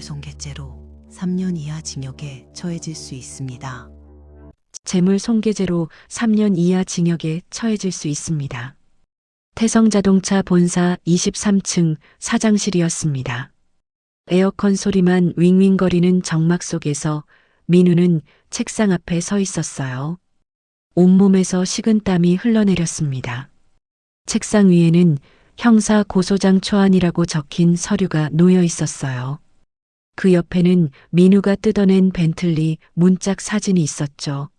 재물손괴죄로 3년 이하 징역에 처해질 수 있습니다. 재물손괴죄로 3년 이하 징역에 처해질 수 있습니다. 태성자동차 본사 23층 사장실이었습니다. 에어컨 소리만 윙윙거리는 정막 속에서 민우는 책상 앞에 서 있었어요. 온몸에서 식은땀이 흘러내렸습니다. 책상 위에는 형사 고소장 초안이라고 적힌 서류가 놓여 있었어요. 그 옆에는 민우가 뜯어낸 벤틀리 문짝 사진이 있었죠.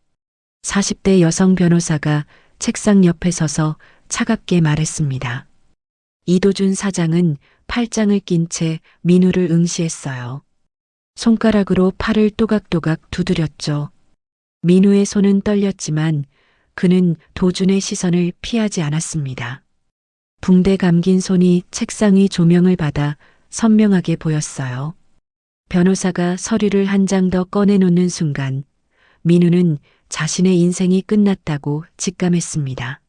40대 여성 변호사가 책상 옆에 서서 차갑게 말했습니다. 이도준 사장은 팔짱을 낀 채 민우를 응시했어요. 손가락으로 팔을 또각또각 두드렸죠. 민우의 손은 떨렸지만 그는 도준의 시선을 피하지 않았습니다. 붕대 감긴 손이 책상 위 조명을 받아 선명하게 보였어요. 변호사가 서류를 한 장 더 꺼내놓는 순간 민우는 자신의 인생이 끝났다고 직감했습니다.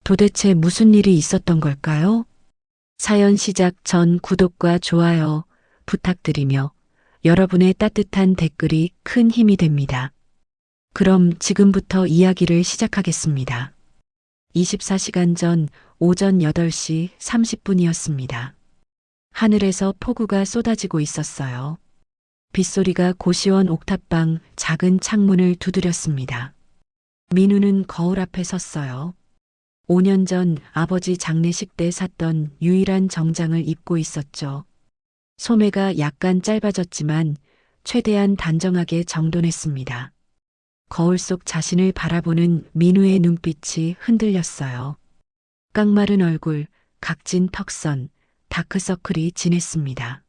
도대체 무슨 일이 있었던 걸까요? 사연 시작 전 구독과 좋아요 부탁드리며 여러분의 따뜻한 댓글이 큰 힘이 됩니다. 그럼 지금부터 이야기를 시작하겠습니다. 24시간 전 오전 8시 30분이었습니다. 하늘에서 폭우가 쏟아지고 있었어요. 빗소리가 고시원 옥탑방 작은 창문을 두드렸습니다. 민우는 거울 앞에 섰어요. 5년 전 아버지 장례식 때 샀던 유일한 정장을 입고 있었죠. 소매가 약간 짧아졌지만 최대한 단정하게 정돈했습니다. 거울 속 자신을 바라보는 민우의 눈빛이 흔들렸어요. 깡마른 얼굴, 각진 턱선, 다크서클이 진했습니다.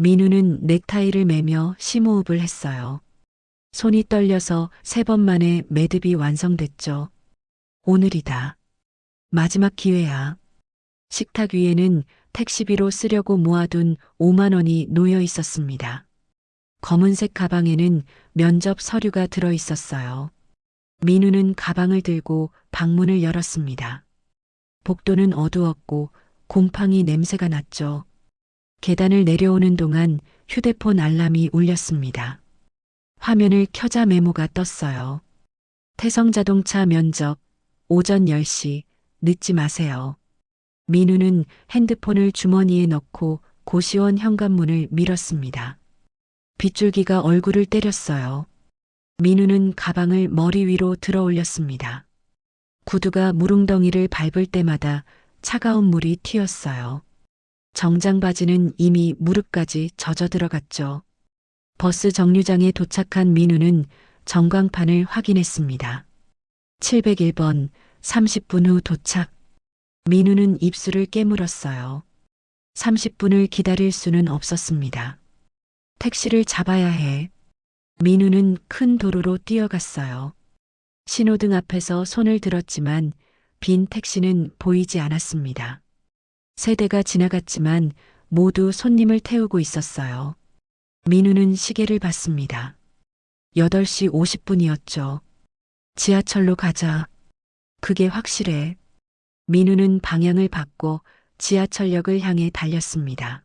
민우는 넥타이를 매며 심호흡을 했어요. 손이 떨려서 3번 만에 매듭이 완성됐죠. 오늘이다. 마지막 기회야. 식탁 위에는 택시비로 쓰려고 모아둔 5만 원이 놓여 있었습니다. 검은색 가방에는 면접 서류가 들어 있었어요. 민우는 가방을 들고 방문을 열었습니다. 복도는 어두웠고 곰팡이 냄새가 났죠. 계단을 내려오는 동안 휴대폰 알람이 울렸습니다. 화면을 켜자 메모가 떴어요. 태성자동차 면접 오전 10시 늦지 마세요. 민우는 핸드폰을 주머니에 넣고 고시원 현관문을 밀었습니다. 빗줄기가 얼굴을 때렸어요. 민우는 가방을 머리 위로 들어 올렸습니다. 구두가 무릉덩이를 밟을 때마다 차가운 물이 튀었어요. 정장 바지는 이미 무릎까지 젖어 들어갔죠. 버스 정류장에 도착한 민우는 전광판을 확인했습니다. 701번 30분 후 도착. 민우는 입술을 깨물었어요. 30분을 기다릴 수는 없었습니다. 택시를 잡아야 해. 민우는 큰 도로로 뛰어갔어요. 신호등 앞에서 손을 들었지만 빈 택시는 보이지 않았습니다. 3대가 지나갔지만 모두 손님을 태우고 있었어요. 민우는 시계를 봤습니다. 8시 50분이었죠. 지하철로 가자. 그게 확실해. 민우는 방향을 바꿔 지하철역을 향해 달렸습니다.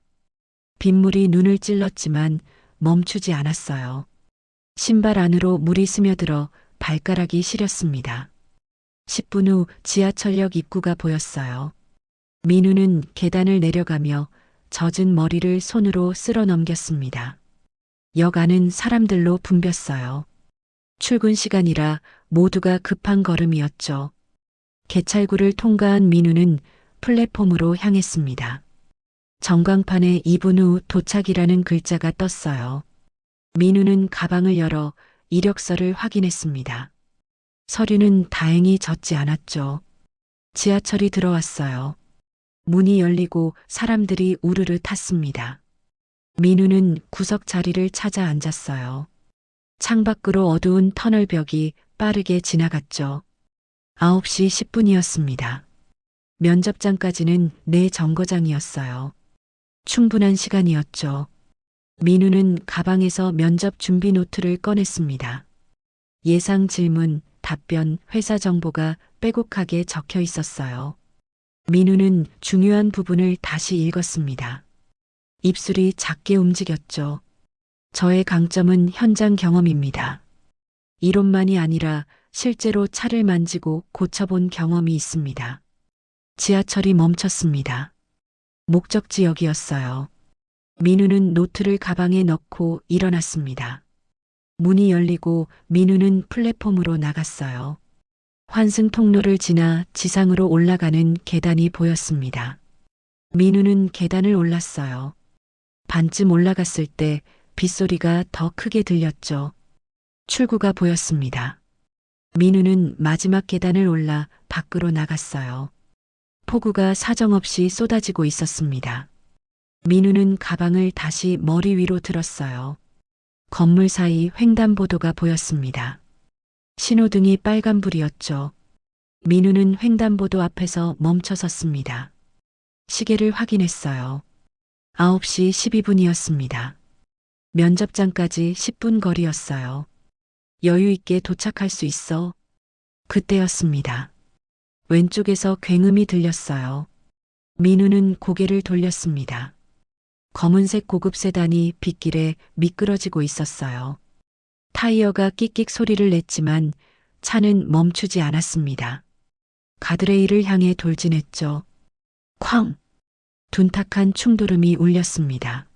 빗물이 눈을 찔렀지만 멈추지 않았어요. 신발 안으로 물이 스며들어 발가락이 시렸습니다. 10분 후 지하철역 입구가 보였어요. 민우는 계단을 내려가며 젖은 머리를 손으로 쓸어 넘겼습니다. 역 안은 사람들로 붐볐어요. 출근 시간이라 모두가 급한 걸음이었죠. 개찰구를 통과한 민우는 플랫폼으로 향했습니다. 전광판에 2분 후 도착이라는 글자가 떴어요. 민우는 가방을 열어 이력서를 확인했습니다. 서류는 다행히 젖지 않았죠. 지하철이 들어왔어요. 문이 열리고 사람들이 우르르 탔습니다. 민우는 구석 자리를 찾아 앉았어요. 창밖으로 어두운 터널벽이 빠르게 지나갔죠. 9시 10분이었습니다. 면접장까지는 4정거장이었어요. 충분한 시간이었죠. 민우는 가방에서 면접 준비 노트를 꺼냈습니다. 예상 질문, 답변, 회사 정보가 빼곡하게 적혀 있었어요. 민우는 중요한 부분을 다시 읽었습니다. 입술이 작게 움직였죠. 저의 강점은 현장 경험입니다. 이론만이 아니라 실제로 차를 만지고 고쳐본 경험이 있습니다. 지하철이 멈췄습니다. 목적지역이었어요. 민우는 노트를 가방에 넣고 일어났습니다. 문이 열리고 민우는 플랫폼으로 나갔어요. 환승 통로를 지나 지상으로 올라가는 계단이 보였습니다. 민우는 계단을 올랐어요. 반쯤 올라갔을 때 빗소리가 더 크게 들렸죠. 출구가 보였습니다. 민우는 마지막 계단을 올라 밖으로 나갔어요. 폭우가 사정없이 쏟아지고 있었습니다. 민우는 가방을 다시 머리 위로 들었어요. 건물 사이 횡단보도가 보였습니다. 신호등이 빨간불이었죠. 민우는 횡단보도 앞에서 멈춰 섰습니다. 시계를 확인했어요. 9시 12분이었습니다. 면접장까지 10분 거리였어요. 여유 있게 도착할 수 있어. 그때였습니다. 왼쪽에서 굉음이 들렸어요. 민우는 고개를 돌렸습니다. 검은색 고급 세단이 빗길에 미끄러지고 있었어요. 타이어가 끽끽 소리를 냈지만 차는 멈추지 않았습니다. 가드레일을 향해 돌진했죠. 쾅! 둔탁한 충돌음이 울렸습니다.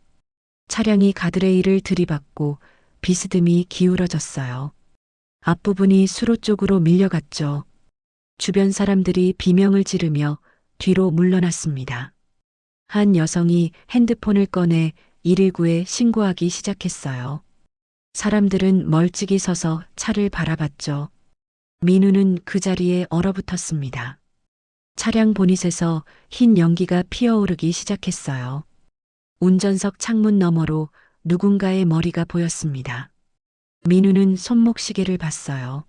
차량이 가드레일을 들이받고 비스듬히 기울어졌어요. 앞부분이 수로 쪽으로 밀려갔죠. 주변 사람들이 비명을 지르며 뒤로 물러났습니다. 한 여성이 핸드폰을 꺼내 119에 신고하기 시작했어요. 사람들은 멀찍이 서서 차를 바라봤죠. 민우는 그 자리에 얼어붙었습니다. 차량 보닛에서 흰 연기가 피어오르기 시작했어요. 운전석 창문 너머로 누군가의 머리가 보였습니다. 민우는 손목시계를 봤어요.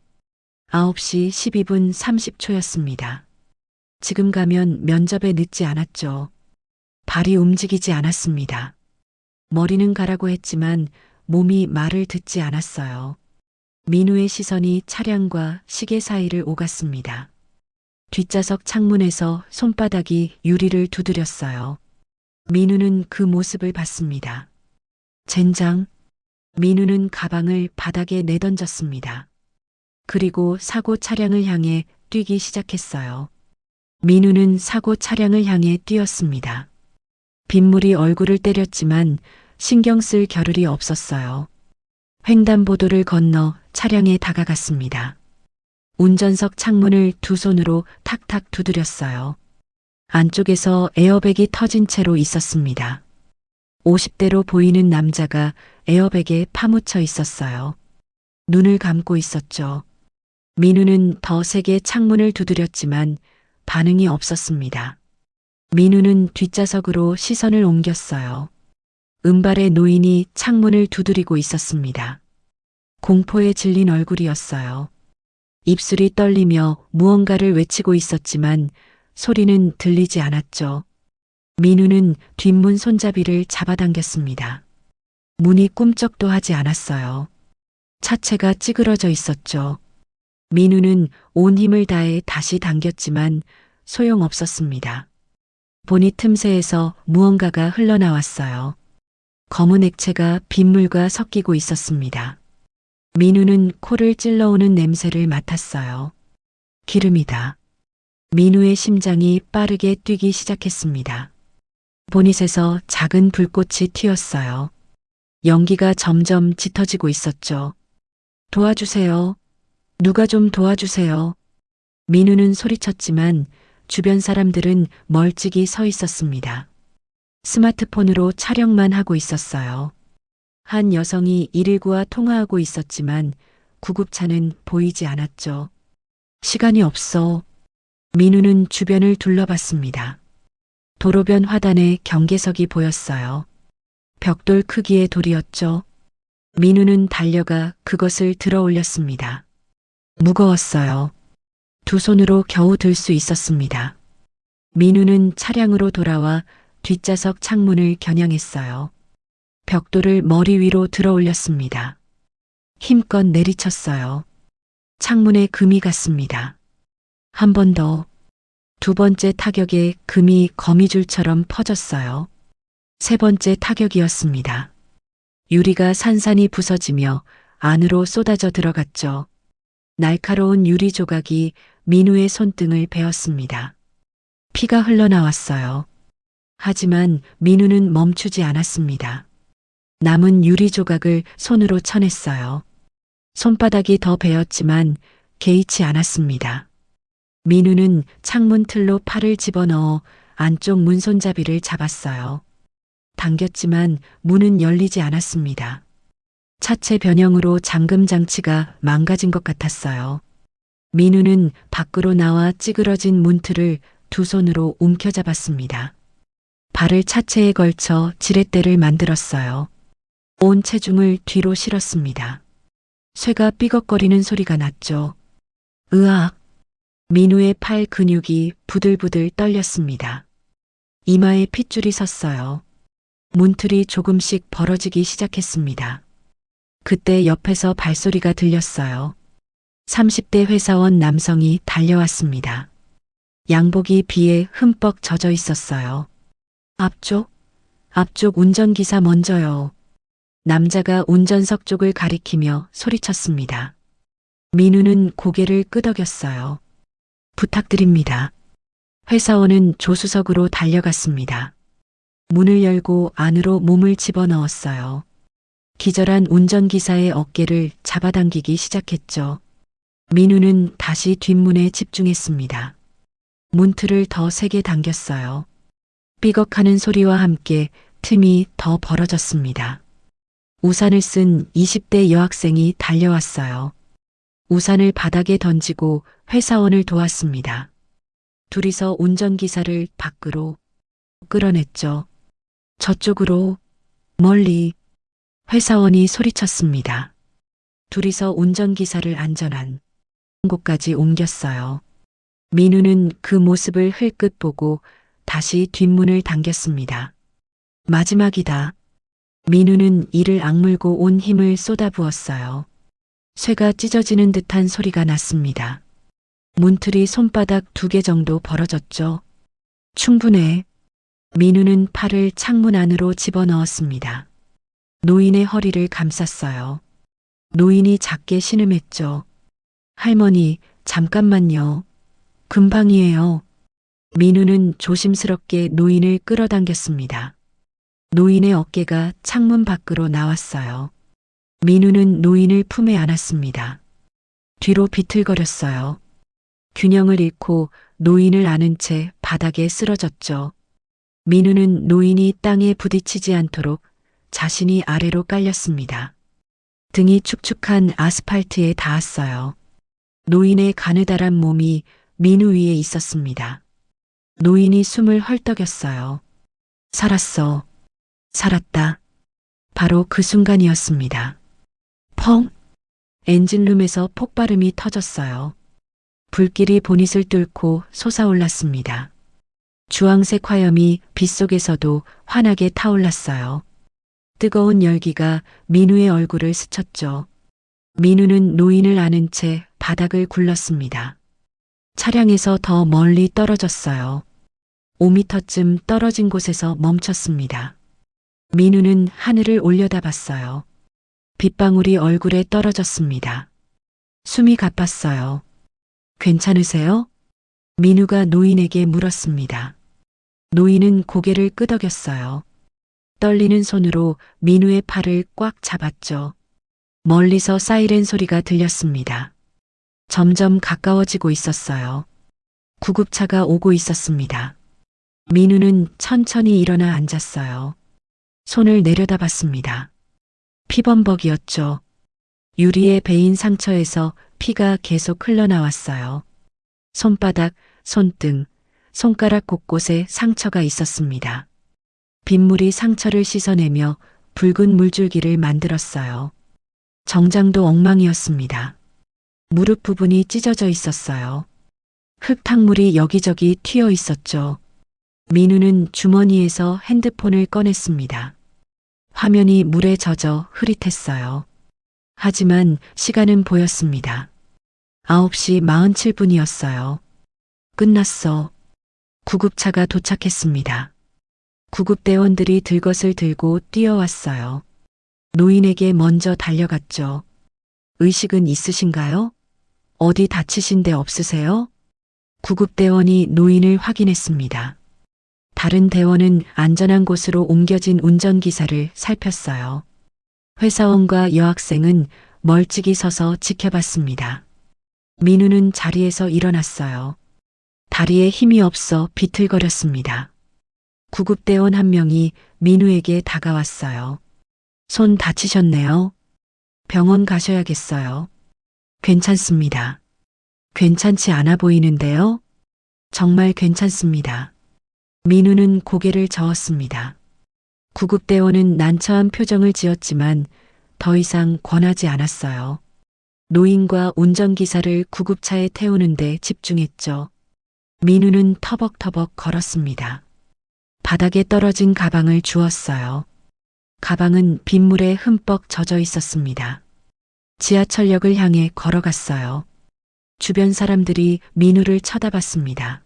9시 12분 30초였습니다. 지금 가면 면접에 늦지 않았죠. 발이 움직이지 않았습니다. 머리는 가라고 했지만 몸이 말을 듣지 않았어요. 민우의 시선이 차량과 시계 사이를 오갔습니다. 뒷좌석 창문에서 손바닥이 유리를 두드렸어요. 민우는 그 모습을 봤습니다. 젠장. 민우는 가방을 바닥에 내던졌습니다. 그리고 사고 차량을 향해 뛰기 시작했어요. 민우는 사고 차량을 향해 뛰었습니다. 빗물이 얼굴을 때렸지만 신경 쓸 겨를이 없었어요. 횡단보도를 건너 차량에 다가갔습니다. 운전석 창문을 두 손으로 탁탁 두드렸어요. 안쪽에서 에어백이 터진 채로 있었습니다. 50대로 보이는 남자가 에어백에 파묻혀 있었어요. 눈을 감고 있었죠. 민우는 더 세게 창문을 두드렸지만 반응이 없었습니다. 민우는 뒷좌석으로 시선을 옮겼어요. 은발의 노인이 창문을 두드리고 있었습니다. 공포에 질린 얼굴이었어요. 입술이 떨리며 무언가를 외치고 있었지만 소리는 들리지 않았죠. 민우는 뒷문 손잡이를 잡아당겼습니다. 문이 꿈쩍도 하지 않았어요. 차체가 찌그러져 있었죠. 민우는 온 힘을 다해 다시 당겼지만 소용없었습니다. 보닛 틈새에서 무언가가 흘러나왔어요. 검은 액체가 빗물과 섞이고 있었습니다. 민우는 코를 찔러오는 냄새를 맡았어요. 기름이다. 민우의 심장이 빠르게 뛰기 시작했습니다. 보닛에서 작은 불꽃이 튀었어요. 연기가 점점 짙어지고 있었죠. 도와주세요. 누가 좀 도와주세요. 민우는 소리쳤지만 주변 사람들은 멀찍이 서 있었습니다. 스마트폰으로 촬영만 하고 있었어요. 한 여성이 119와 통화하고 있었지만 구급차는 보이지 않았죠. 시간이 없어. 민우는 주변을 둘러봤습니다. 도로변 화단에 경계석이 보였어요. 벽돌 크기의 돌이었죠. 민우는 달려가 그것을 들어 올렸습니다. 무거웠어요. 두 손으로 겨우 들 수 있었습니다. 민우는 차량으로 돌아와 뒷좌석 창문을 겨냥했어요. 벽돌을 머리 위로 들어 올렸습니다. 힘껏 내리쳤어요. 창문에 금이 갔습니다. 한 번 더. 두 번째 타격에 금이 거미줄처럼 퍼졌어요. 세 번째 타격이었습니다. 유리가 산산이 부서지며 안으로 쏟아져 들어갔죠. 날카로운 유리 조각이 민우의 손등을 베었습니다. 피가 흘러나왔어요. 하지만 민우는 멈추지 않았습니다. 남은 유리 조각을 손으로 쳐냈어요. 손바닥이 더 베었지만 개의치 않았습니다. 민우는 창문 틀로 팔을 집어넣어 안쪽 문 손잡이를 잡았어요. 당겼지만 문은 열리지 않았습니다. 차체 변형으로 잠금 장치가 망가진 것 같았어요. 민우는 밖으로 나와 찌그러진 문틀을 두 손으로 움켜잡았습니다. 발을 차체에 걸쳐 지렛대를 만들었어요. 온 체중을 뒤로 실었습니다. 쇠가 삐걱거리는 소리가 났죠. 으악! 민우의 팔 근육이 부들부들 떨렸습니다. 이마에 핏줄이 섰어요. 문틀이 조금씩 벌어지기 시작했습니다. 그때 옆에서 발소리가 들렸어요. 30대 회사원 남성이 달려왔습니다. 양복이 비에 흠뻑 젖어 있었어요. 앞쪽 운전기사 먼저요. 남자가 운전석 쪽을 가리키며 소리쳤습니다. 민우는 고개를 끄덕였어요. 부탁드립니다. 회사원은 조수석으로 달려갔습니다. 문을 열고 안으로 몸을 집어넣었어요. 기절한 운전기사의 어깨를 잡아당기기 시작했죠. 민우는 다시 뒷문에 집중했습니다. 문틀을 더 세게 당겼어요. 삐걱하는 소리와 함께 틈이 더 벌어졌습니다. 우산을 쓴 20대 여학생이 달려왔어요. 우산을 바닥에 던지고 회사원을 도왔습니다. 둘이서 운전기사를 밖으로 끌어냈죠. 저쪽으로, 멀리. 회사원이 소리쳤습니다. 둘이서 운전기사를 안전한 곳까지 옮겼어요. 민우는 그 모습을 흘끗 보고 다시 뒷문을 당겼습니다. 마지막이다. 민우는 이를 악물고 온 힘을 쏟아부었어요. 쇠가 찢어지는 듯한 소리가 났습니다. 문틀이 손바닥 2개 정도 벌어졌죠. 충분해. 민우는 팔을 창문 안으로 집어넣었습니다. 노인의 허리를 감쌌어요. 노인이 작게 신음했죠. 할머니, 잠깐만요. 금방이에요. 민우는 조심스럽게 노인을 끌어당겼습니다. 노인의 어깨가 창문 밖으로 나왔어요. 민우는 노인을 품에 안았습니다. 뒤로 비틀거렸어요. 균형을 잃고 노인을 안은 채 바닥에 쓰러졌죠. 민우는 노인이 땅에 부딪히지 않도록 자신이 아래로 깔렸습니다. 등이 축축한 아스팔트에 닿았어요. 노인의 가느다란 몸이 민우 위에 있었습니다. 노인이 숨을 헐떡였어요. 살았어. 살았다. 바로 그 순간이었습니다. 펑! 엔진룸에서 폭발음이 터졌어요. 불길이 보닛을 뚫고 솟아올랐습니다. 주황색 화염이 빗속에서도 환하게 타올랐어요. 뜨거운 열기가 민우의 얼굴을 스쳤죠. 민우는 노인을 안은 채 바닥을 굴렀습니다. 차량에서 더 멀리 떨어졌어요. 5미터쯤 떨어진 곳에서 멈췄습니다. 민우는 하늘을 올려다봤어요. 빗방울이 얼굴에 떨어졌습니다. 숨이 가빴어요. 괜찮으세요? 민우가 노인에게 물었습니다. 노인은 고개를 끄덕였어요. 떨리는 손으로 민우의 팔을 꽉 잡았죠. 멀리서 사이렌 소리가 들렸습니다. 점점 가까워지고 있었어요. 구급차가 오고 있었습니다. 민우는 천천히 일어나 앉았어요. 손을 내려다봤습니다. 피범벅이었죠. 유리에 베인 상처에서 피가 계속 흘러나왔어요. 손바닥, 손등, 손가락 곳곳에 상처가 있었습니다. 빗물이 상처를 씻어내며 붉은 물줄기를 만들었어요. 정장도 엉망이었습니다. 무릎 부분이 찢어져 있었어요. 흙탕물이 여기저기 튀어 있었죠. 민우는 주머니에서 핸드폰을 꺼냈습니다. 화면이 물에 젖어 흐릿했어요. 하지만 시간은 보였습니다. 9시 47분이었어요. 끝났어. 구급차가 도착했습니다. 구급대원들이 들것을 들고 뛰어왔어요. 노인에게 먼저 달려갔죠. 의식은 있으신가요? 어디 다치신 데 없으세요? 구급대원이 노인을 확인했습니다. 다른 대원은 안전한 곳으로 옮겨진 운전기사를 살폈어요. 회사원과 여학생은 멀찍이 서서 지켜봤습니다. 민우는 자리에서 일어났어요. 다리에 힘이 없어 비틀거렸습니다. 구급대원 한 명이 민우에게 다가왔어요. 손 다치셨네요. 병원 가셔야겠어요. 괜찮습니다. 괜찮지 않아 보이는데요? 정말 괜찮습니다. 민우는 고개를 저었습니다. 구급대원은 난처한 표정을 지었지만 더 이상 권하지 않았어요. 노인과 운전기사를 구급차에 태우는데 집중했죠. 민우는 터벅터벅 걸었습니다. 바닥에 떨어진 가방을 주웠어요. 가방은 빗물에 흠뻑 젖어 있었습니다. 지하철역을 향해 걸어갔어요. 주변 사람들이 민우를 쳐다봤습니다.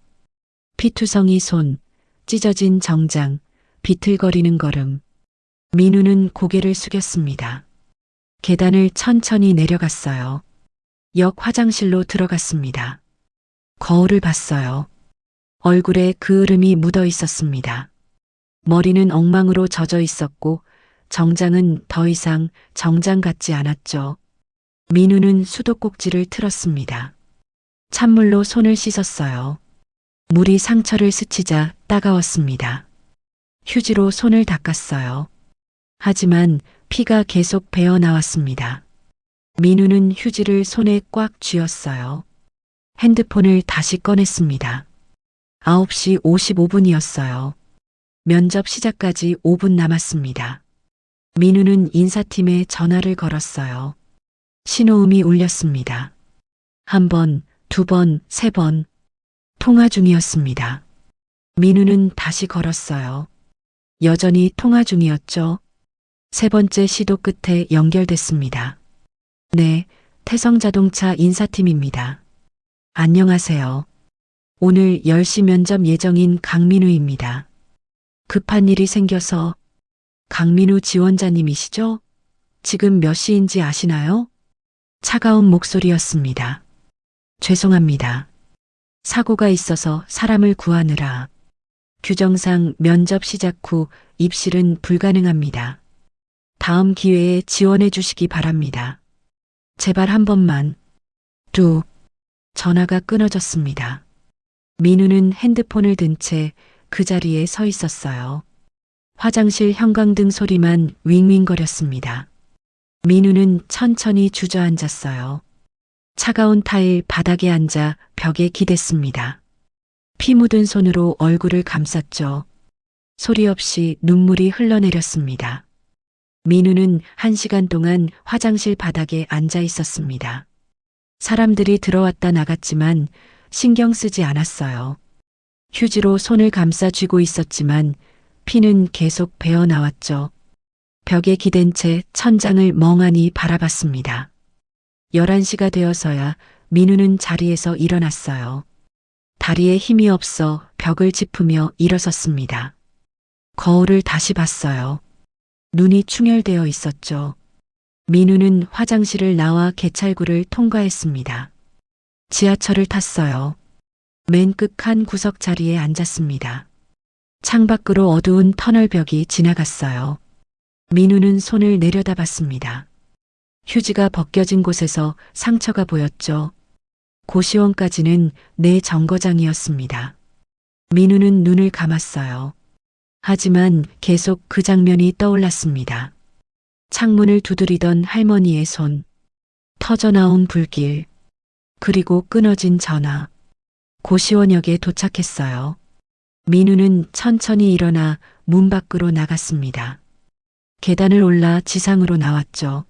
피투성이 손, 찢어진 정장, 비틀거리는 걸음. 민우는 고개를 숙였습니다. 계단을 천천히 내려갔어요. 역 화장실로 들어갔습니다. 거울을 봤어요. 얼굴에 그을음이 묻어 있었습니다. 머리는 엉망으로 젖어 있었고 정장은 더 이상 정장 같지 않았죠. 민우는 수도꼭지를 틀었습니다. 찬물로 손을 씻었어요. 물이 상처를 스치자 따가웠습니다. 휴지로 손을 닦았어요. 하지만 피가 계속 배어 나왔습니다. 민우는 휴지를 손에 꽉 쥐었어요. 핸드폰을 다시 꺼냈습니다. 9시 55분이었어요. 면접 시작까지 5분 남았습니다. 민우는 인사팀에 전화를 걸었어요. 신호음이 울렸습니다. 한 번, 두 번, 세 번. 통화 중이었습니다. 민우는 다시 걸었어요. 여전히 통화 중이었죠. 세 번째 시도 끝에 연결됐습니다. 네, 태성자동차 인사팀입니다. 안녕하세요. 오늘 10시 면접 예정인 강민우입니다. 급한 일이 생겨서. 강민우 지원자님이시죠? 지금 몇 시인지 아시나요? 차가운 목소리였습니다. 죄송합니다. 사고가 있어서 사람을 구하느라. 규정상 면접 시작 후 입실은 불가능합니다. 다음 기회에 지원해 주시기 바랍니다. 제발 한 번만. 전화가 끊어졌습니다. 민우는 핸드폰을 든 채 그 자리에 서 있었어요. 화장실 형광등 소리만 윙윙거렸습니다. 민우는 천천히 주저앉았어요. 차가운 타일 바닥에 앉아 벽에 기댔습니다. 피 묻은 손으로 얼굴을 감쌌죠. 소리 없이 눈물이 흘러내렸습니다. 민우는 1시간 동안 화장실 바닥에 앉아 있었습니다. 사람들이 들어왔다 나갔지만 신경 쓰지 않았어요. 휴지로 손을 감싸 쥐고 있었지만 피는 계속 배어 나왔죠. 벽에 기댄 채 천장을 멍하니 바라봤습니다. 11시가 되어서야 민우는 자리에서 일어났어요. 다리에 힘이 없어 벽을 짚으며 일어섰습니다. 거울을 다시 봤어요. 눈이 충혈되어 있었죠. 민우는 화장실을 나와 개찰구를 통과했습니다. 지하철을 탔어요. 맨 끝 한 구석 자리에 앉았습니다. 창밖으로 어두운 터널벽이 지나갔어요. 민우는 손을 내려다봤습니다. 휴지가 벗겨진 곳에서 상처가 보였죠. 고시원까지는 내 정거장이었습니다. 민우는 눈을 감았어요. 하지만 계속 그 장면이 떠올랐습니다. 창문을 두드리던 할머니의 손, 터져나온 불길, 그리고 끊어진 전화. 고시원역에 도착했어요. 민우는 천천히 일어나 문 밖으로 나갔습니다. 계단을 올라 지상으로 나왔죠.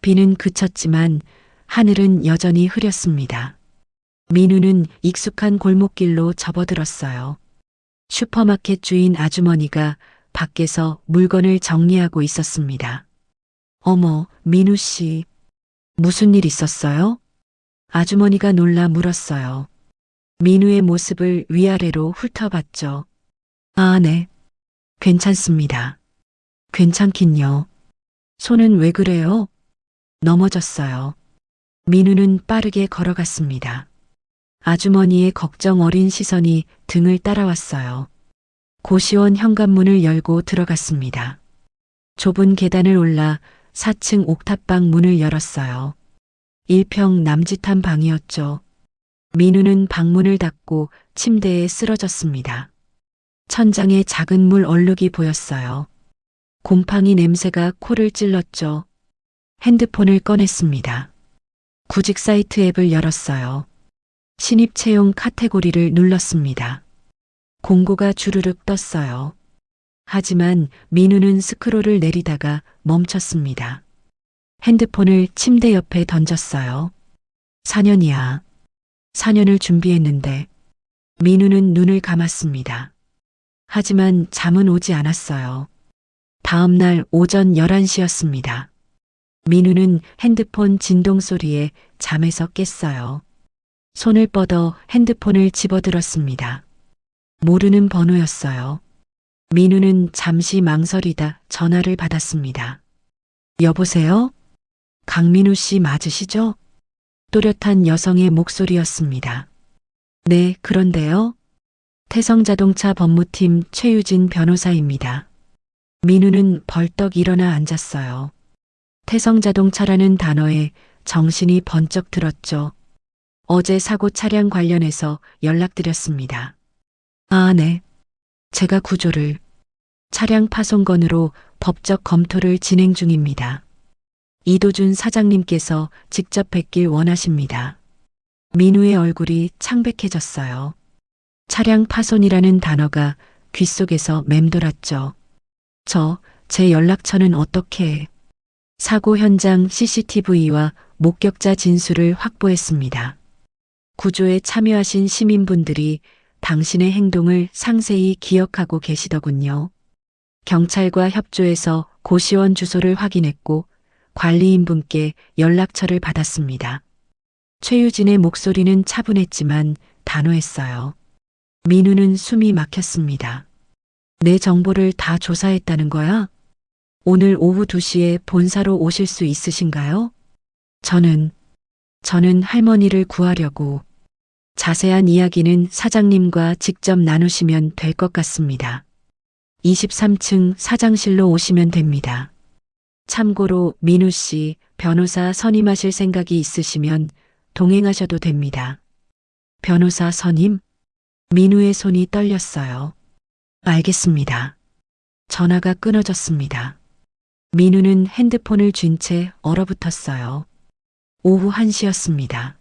비는 그쳤지만 하늘은 여전히 흐렸습니다. 민우는 익숙한 골목길로 접어들었어요. 슈퍼마켓 주인 아주머니가 밖에서 물건을 정리하고 있었습니다. 어머, 민우 씨. 무슨 일 있었어요? 아주머니가 놀라 물었어요. 민우의 모습을 위아래로 훑어봤죠. 아, 네. 괜찮습니다. 괜찮긴요. 손은 왜 그래요? 넘어졌어요. 민우는 빠르게 걸어갔습니다. 아주머니의 걱정 어린 시선이 등을 따라왔어요. 고시원 현관문을 열고 들어갔습니다. 좁은 계단을 올라 4층 옥탑방 문을 열었어요. 1평 남짓한 방이었죠. 민우는 방문을 닫고 침대에 쓰러졌습니다. 천장에 작은 물 얼룩이 보였어요. 곰팡이 냄새가 코를 찔렀죠. 핸드폰을 꺼냈습니다. 구직 사이트 앱을 열었어요. 신입 채용 카테고리를 눌렀습니다. 공고가 주르륵 떴어요. 하지만 민우는 스크롤을 내리다가 멈췄습니다. 핸드폰을 침대 옆에 던졌어요. 4년이야. 4년을 준비했는데 민우는 눈을 감았습니다. 하지만 잠은 오지 않았어요. 다음 날 오전 11시였습니다. 민우는 핸드폰 진동 소리에 잠에서 깼어요. 손을 뻗어 핸드폰을 집어들었습니다. 모르는 번호였어요. 민우는 잠시 망설이다 전화를 받았습니다. 여보세요? 강민우 씨 맞으시죠? 또렷한 여성의 목소리였습니다. 네, 그런데요. 태성자동차 법무팀 최유진 변호사입니다. 민우는 벌떡 일어나 앉았어요. 태성자동차라는 단어에 정신이 번쩍 들었죠. 어제 사고 차량 관련해서 연락드렸습니다. 아, 네. 제가 구조를 차량 파손건으로 법적 검토를 진행 중입니다. 이도준 사장님께서 직접 뵙길 원하십니다. 민우의 얼굴이 창백해졌어요. 차량 파손이라는 단어가 귓속에서 맴돌았죠. 제 연락처는 어떻게? 사고 현장 CCTV와 목격자 진술을 확보했습니다. 구조에 참여하신 시민분들이 당신의 행동을 상세히 기억하고 계시더군요. 경찰과 협조해서 고시원 주소를 확인했고 관리인분께 연락처를 받았습니다. 최유진의 목소리는 차분했지만 단호했어요. 민우는 숨이 막혔습니다. 내 정보를 다 조사했다는 거야? 오늘 오후 2시에 본사로 오실 수 있으신가요? 저는 할머니를 구하려고. 자세한 이야기는 사장님과 직접 나누시면 될 것 같습니다. 23층 사장실로 오시면 됩니다. 참고로 민우 씨 변호사 선임하실 생각이 있으시면 동행하셔도 됩니다. 변호사 선임? 민우의 손이 떨렸어요. 알겠습니다. 전화가 끊어졌습니다. 민우는 핸드폰을 쥔 채 얼어붙었어요. 오후 1시였습니다.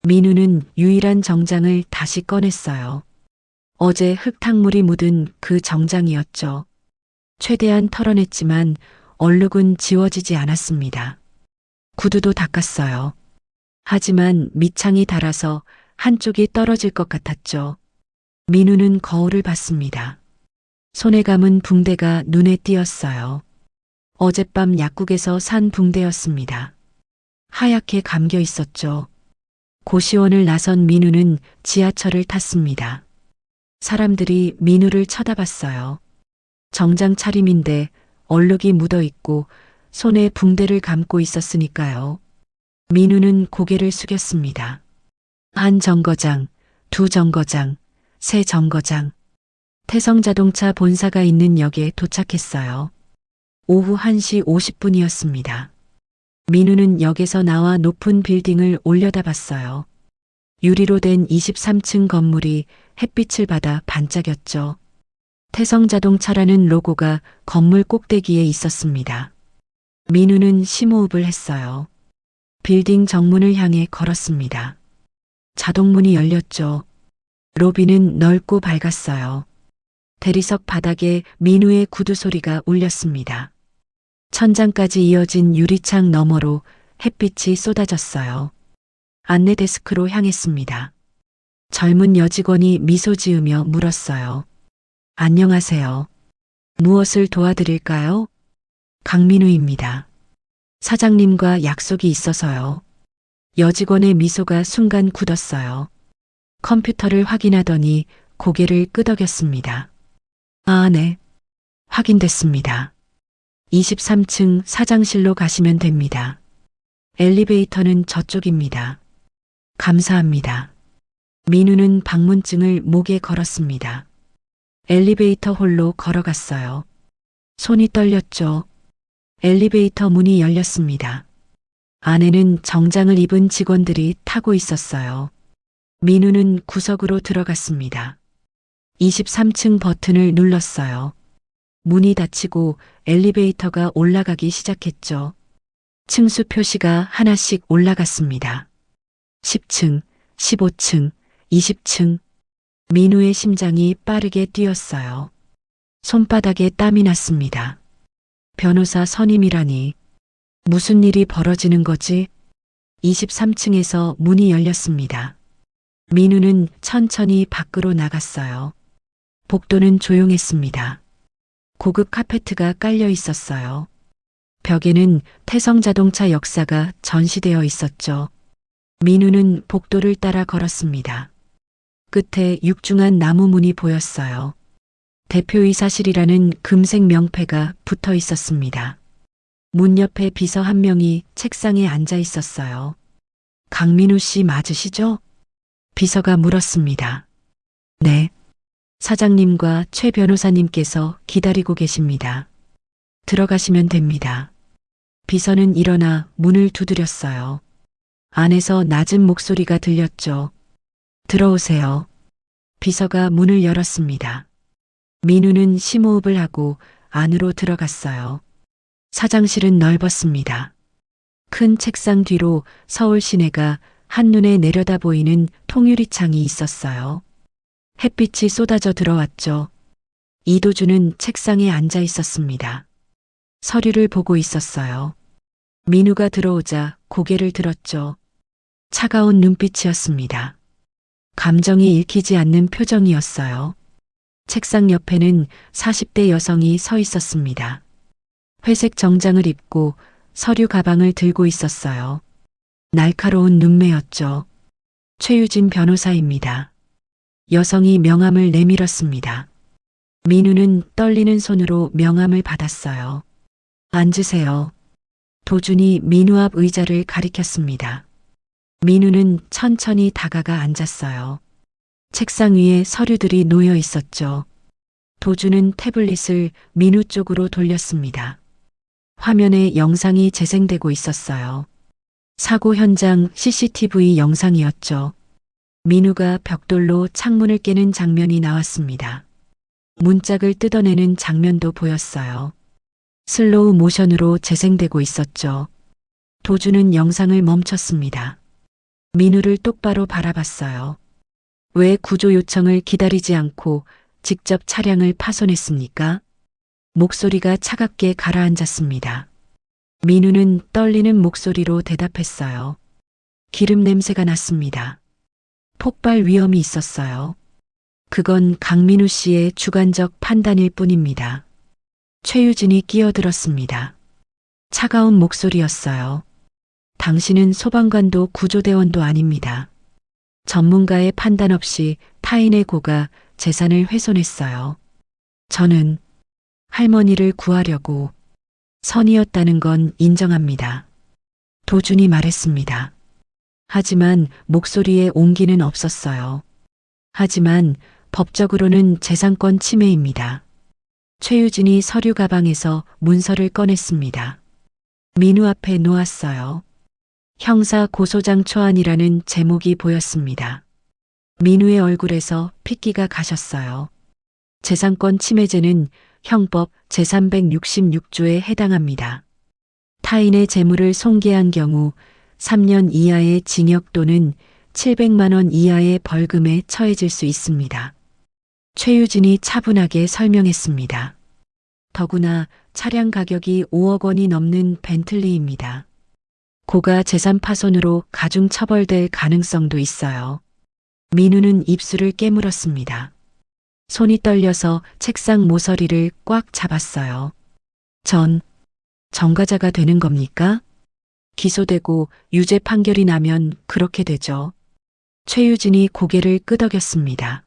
민우는 유일한 정장을 다시 꺼냈어요. 어제 흙탕물이 묻은 그 정장이었죠. 최대한 털어냈지만 얼룩은 지워지지 않았습니다. 구두도 닦았어요. 하지만 밑창이 닳아서 한쪽이 떨어질 것 같았죠. 민우는 거울을 봤습니다. 손에 감은 붕대가 눈에 띄었어요. 어젯밤 약국에서 산 붕대였습니다. 하얗게 감겨 있었죠. 고시원을 나선 민우는 지하철을 탔습니다. 사람들이 민우를 쳐다봤어요. 정장 차림인데 얼룩이 묻어 있고 손에 붕대를 감고 있었으니까요. 민우는 고개를 숙였습니다. 한 정거장, 두 정거장, 세 정거장. 태성자동차 본사가 있는 역에 도착했어요. 오후 1시 50분이었습니다. 민우는 역에서 나와 높은 빌딩을 올려다봤어요. 유리로 된 23층 건물이 햇빛을 받아 반짝였죠. 태성자동차라는 로고가 건물 꼭대기에 있었습니다. 민우는 심호흡을 했어요. 빌딩 정문을 향해 걸었습니다. 자동문이 열렸죠. 로비는 넓고 밝았어요. 대리석 바닥에 민우의 구두 소리가 울렸습니다. 천장까지 이어진 유리창 너머로 햇빛이 쏟아졌어요. 안내 데스크로 향했습니다. 젊은 여직원이 미소 지으며 물었어요. 안녕하세요. 무엇을 도와드릴까요? 강민우입니다. 사장님과 약속이 있어서요. 여직원의 미소가 순간 굳었어요. 컴퓨터를 확인하더니 고개를 끄덕였습니다. 아, 네. 확인됐습니다. 23층 사장실로 가시면 됩니다. 엘리베이터는 저쪽입니다. 감사합니다. 민우는 방문증을 목에 걸었습니다. 엘리베이터 홀로 걸어갔어요. 손이 떨렸죠. 엘리베이터 문이 열렸습니다. 안에는 정장을 입은 직원들이 타고 있었어요. 민우는 구석으로 들어갔습니다. 23층 버튼을 눌렀어요. 문이 닫히고 엘리베이터가 올라가기 시작했죠. 층수 표시가 하나씩 올라갔습니다. 10층, 15층, 20층. 민우의 심장이 빠르게 뛰었어요. 손바닥에 땀이 났습니다. 변호사 선임이라니. 무슨 일이 벌어지는 거지? 23층에서 문이 열렸습니다. 민우는 천천히 밖으로 나갔어요. 복도는 조용했습니다. 고급 카페트가 깔려 있었어요. 벽에는 태성자동차 역사가 전시되어 있었죠. 민우는 복도를 따라 걸었습니다. 끝에 육중한 나무 문이 보였어요. 대표이사실이라는 금색 명패가 붙어 있었습니다. 문 옆에 비서 한 명이 책상에 앉아 있었어요. 강민우 씨 맞으시죠? 비서가 물었습니다. 네. 사장님과 최 변호사님께서 기다리고 계십니다. 들어가시면 됩니다. 비서는 일어나 문을 두드렸어요. 안에서 낮은 목소리가 들렸죠. 들어오세요. 비서가 문을 열었습니다. 민우는 심호흡을 하고 안으로 들어갔어요. 사장실은 넓었습니다. 큰 책상 뒤로 서울 시내가 한눈에 내려다 보이는 통유리창이 있었어요. 햇빛이 쏟아져 들어왔죠. 이도준은 책상에 앉아 있었습니다. 서류를 보고 있었어요. 민우가 들어오자 고개를 들었죠. 차가운 눈빛이었습니다. 감정이 읽히지 않는 표정이었어요. 책상 옆에는 40대 여성이 서 있었습니다. 회색 정장을 입고 서류 가방을 들고 있었어요. 날카로운 눈매였죠. 최유진 변호사입니다. 여성이 명함을 내밀었습니다. 민우는 떨리는 손으로 명함을 받았어요. 앉으세요. 도준이 민우 앞 의자를 가리켰습니다. 민우는 천천히 다가가 앉았어요. 책상 위에 서류들이 놓여 있었죠. 도준은 태블릿을 민우 쪽으로 돌렸습니다. 화면에 영상이 재생되고 있었어요. 사고 현장 CCTV 영상이었죠. 민우가 벽돌로 창문을 깨는 장면이 나왔습니다. 문짝을 뜯어내는 장면도 보였어요. 슬로우 모션으로 재생되고 있었죠. 도준은 영상을 멈췄습니다. 민우를 똑바로 바라봤어요. 왜 구조 요청을 기다리지 않고 직접 차량을 파손했습니까? 목소리가 차갑게 가라앉았습니다. 민우는 떨리는 목소리로 대답했어요. 기름 냄새가 났습니다. 폭발 위험이 있었어요. 그건 강민우 씨의 주관적 판단일 뿐입니다. 최유진이 끼어들었습니다. 차가운 목소리였어요. 당신은 소방관도 구조대원도 아닙니다. 전문가의 판단 없이 타인의 고가 재산을 훼손했어요. 저는 할머니를 구하려고 선이었다는 건 인정합니다. 도준이 말했습니다. 하지만 목소리에 온기는 없었어요. 하지만 법적으로는 재산권 침해입니다. 최유진이 서류 가방에서 문서를 꺼냈습니다. 민우 앞에 놓았어요. 형사 고소장 초안이라는 제목이 보였습니다. 민우의 얼굴에서 핏기가 가셨어요. 재산권 침해죄는 형법 제366조에 해당합니다. 타인의 재물을 손괴한 경우 3년 이하의 징역 또는 700만 원 이하의 벌금에 처해질 수 있습니다. 최유진이 차분하게 설명했습니다. 더구나 차량 가격이 5억 원이 넘는 벤틀리입니다. 고가 재산 파손으로 가중 처벌될 가능성도 있어요. 민우는 입술을 깨물었습니다. 손이 떨려서 책상 모서리를 꽉 잡았어요. 전 전과자가 되는 겁니까? 기소되고 유죄 판결이 나면 그렇게 되죠. 최유진이 고개를 끄덕였습니다.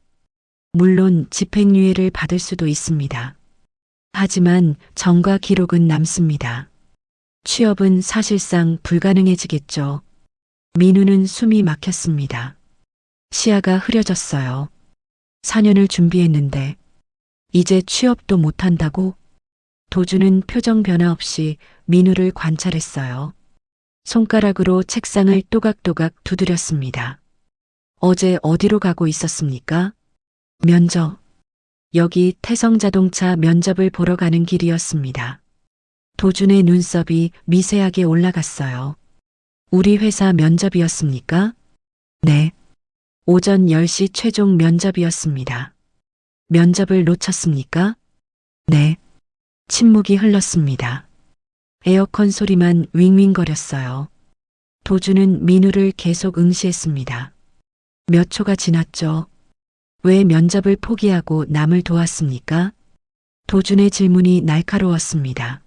물론 집행유예를 받을 수도 있습니다. 하지만 정과 기록은 남습니다. 취업은 사실상 불가능해지겠죠. 민우는 숨이 막혔습니다. 시야가 흐려졌어요. 4년을 준비했는데 이제 취업도 못한다고? 도주는 표정 변화 없이 민우를 관찰했어요. 손가락으로 책상을 또각또각 두드렸습니다. 어제 어디로 가고 있었습니까? 면접. 여기 태성자동차 면접을 보러 가는 길이었습니다. 도준의 눈썹이 미세하게 올라갔어요. 우리 회사 면접이었습니까? 네. 오전 10시 최종 면접이었습니다. 면접을 놓쳤습니까? 네. 침묵이 흘렀습니다. 에어컨 소리만 윙윙거렸어요. 도준은 민우를 계속 응시했습니다. 몇 초가 지났죠. 왜 면접을 포기하고 남을 도왔습니까? 도준의 질문이 날카로웠습니다.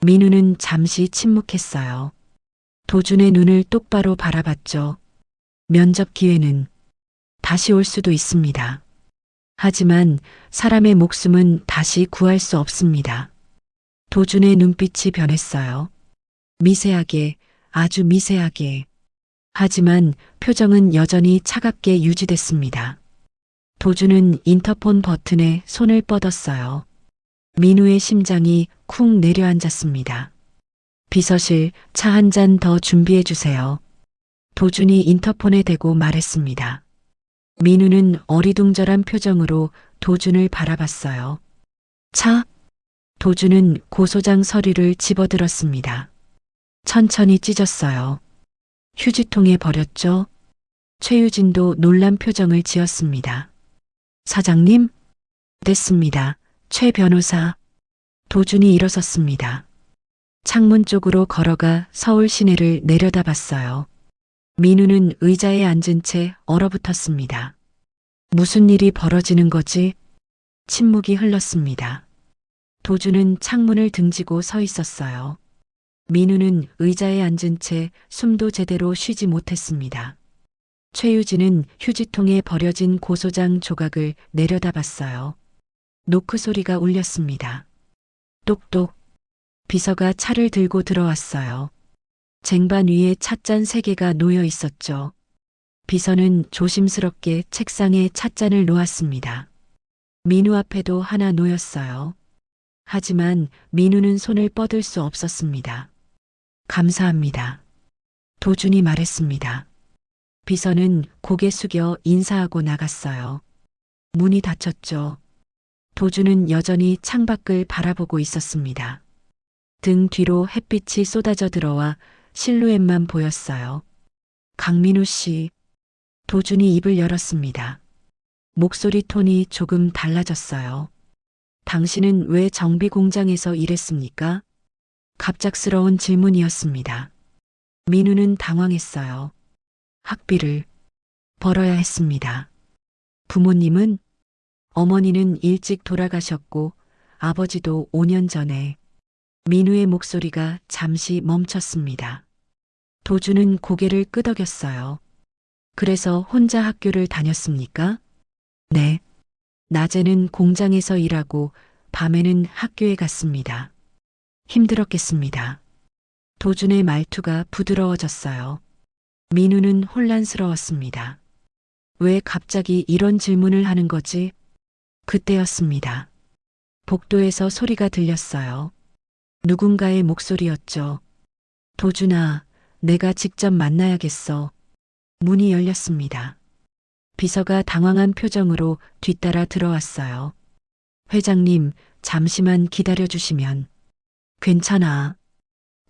민우는 잠시 침묵했어요. 도준의 눈을 똑바로 바라봤죠. 면접 기회는 다시 올 수도 있습니다. 하지만 사람의 목숨은 다시 구할 수 없습니다. 도준의 눈빛이 변했어요. 미세하게, 아주 미세하게. 하지만 표정은 여전히 차갑게 유지됐습니다. 도준은 인터폰 버튼에 손을 뻗었어요. 민우의 심장이 쿵 내려앉았습니다. 비서실 차 한 잔 더 준비해 주세요. 도준이 인터폰에 대고 말했습니다. 민우는 어리둥절한 표정으로 도준을 바라봤어요. 차? 도준은 고소장 서류를 집어들었습니다. 천천히 찢었어요. 휴지통에 버렸죠? 최유진도 놀란 표정을 지었습니다. 사장님? 됐습니다. 최 변호사. 도준이 일어섰습니다. 창문 쪽으로 걸어가 서울 시내를 내려다봤어요. 민우는 의자에 앉은 채 얼어붙었습니다. 무슨 일이 벌어지는 거지? 침묵이 흘렀습니다. 도준은 창문을 등지고 서 있었어요. 민우는 의자에 앉은 채 숨도 제대로 쉬지 못했습니다. 최유진은 휴지통에 버려진 고소장 조각을 내려다봤어요. 노크 소리가 울렸습니다. 똑똑. 비서가 차를 들고 들어왔어요. 쟁반 위에 찻잔 3개가 놓여 있었죠. 비서는 조심스럽게 책상에 찻잔을 놓았습니다. 민우 앞에도 하나 놓였어요. 하지만 민우는 손을 뻗을 수 없었습니다. 감사합니다. 도준이 말했습니다. 비서는 고개 숙여 인사하고 나갔어요. 문이 닫혔죠. 도준은 여전히 창밖을 바라보고 있었습니다. 등 뒤로 햇빛이 쏟아져 들어와 실루엣만 보였어요. 강민우 씨. 도준이 입을 열었습니다. 목소리 톤이 조금 달라졌어요. 당신은 왜 정비 공장에서 일했습니까? 갑작스러운 질문이었습니다. 민우는 당황했어요. 학비를 벌어야 했습니다. 부모님은? 어머니는 일찍 돌아가셨고 아버지도 5년 전에. 민우의 목소리가 잠시 멈췄습니다. 도준은 고개를 끄덕였어요. 그래서 혼자 학교를 다녔습니까? 네. 낮에는 공장에서 일하고 밤에는 학교에 갔습니다. 힘들었겠습니다. 도준의 말투가 부드러워졌어요. 민우는 혼란스러웠습니다. 왜 갑자기 이런 질문을 하는 거지? 그때였습니다. 복도에서 소리가 들렸어요. 누군가의 목소리였죠. 도준아, 내가 직접 만나야겠어. 문이 열렸습니다. 비서가 당황한 표정으로 뒤따라 들어왔어요. 회장님, 잠시만 기다려 주시면. 괜찮아.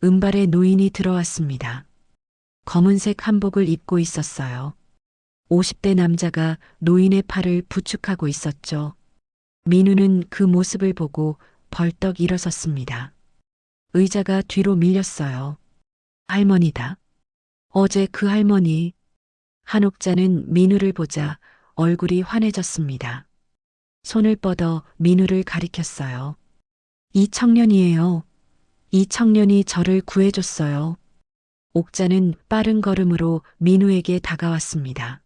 은발의 노인이 들어왔습니다. 검은색 한복을 입고 있었어요. 50대 남자가 노인의 팔을 부축하고 있었죠. 민우는 그 모습을 보고 벌떡 일어섰습니다. 의자가 뒤로 밀렸어요. 할머니다. 어제 그 할머니. 한옥자는 민우를 보자 얼굴이 환해졌습니다. 손을 뻗어 민우를 가리켰어요. 이 청년이에요. 이 청년이 저를 구해줬어요. 옥자는 빠른 걸음으로 민우에게 다가왔습니다.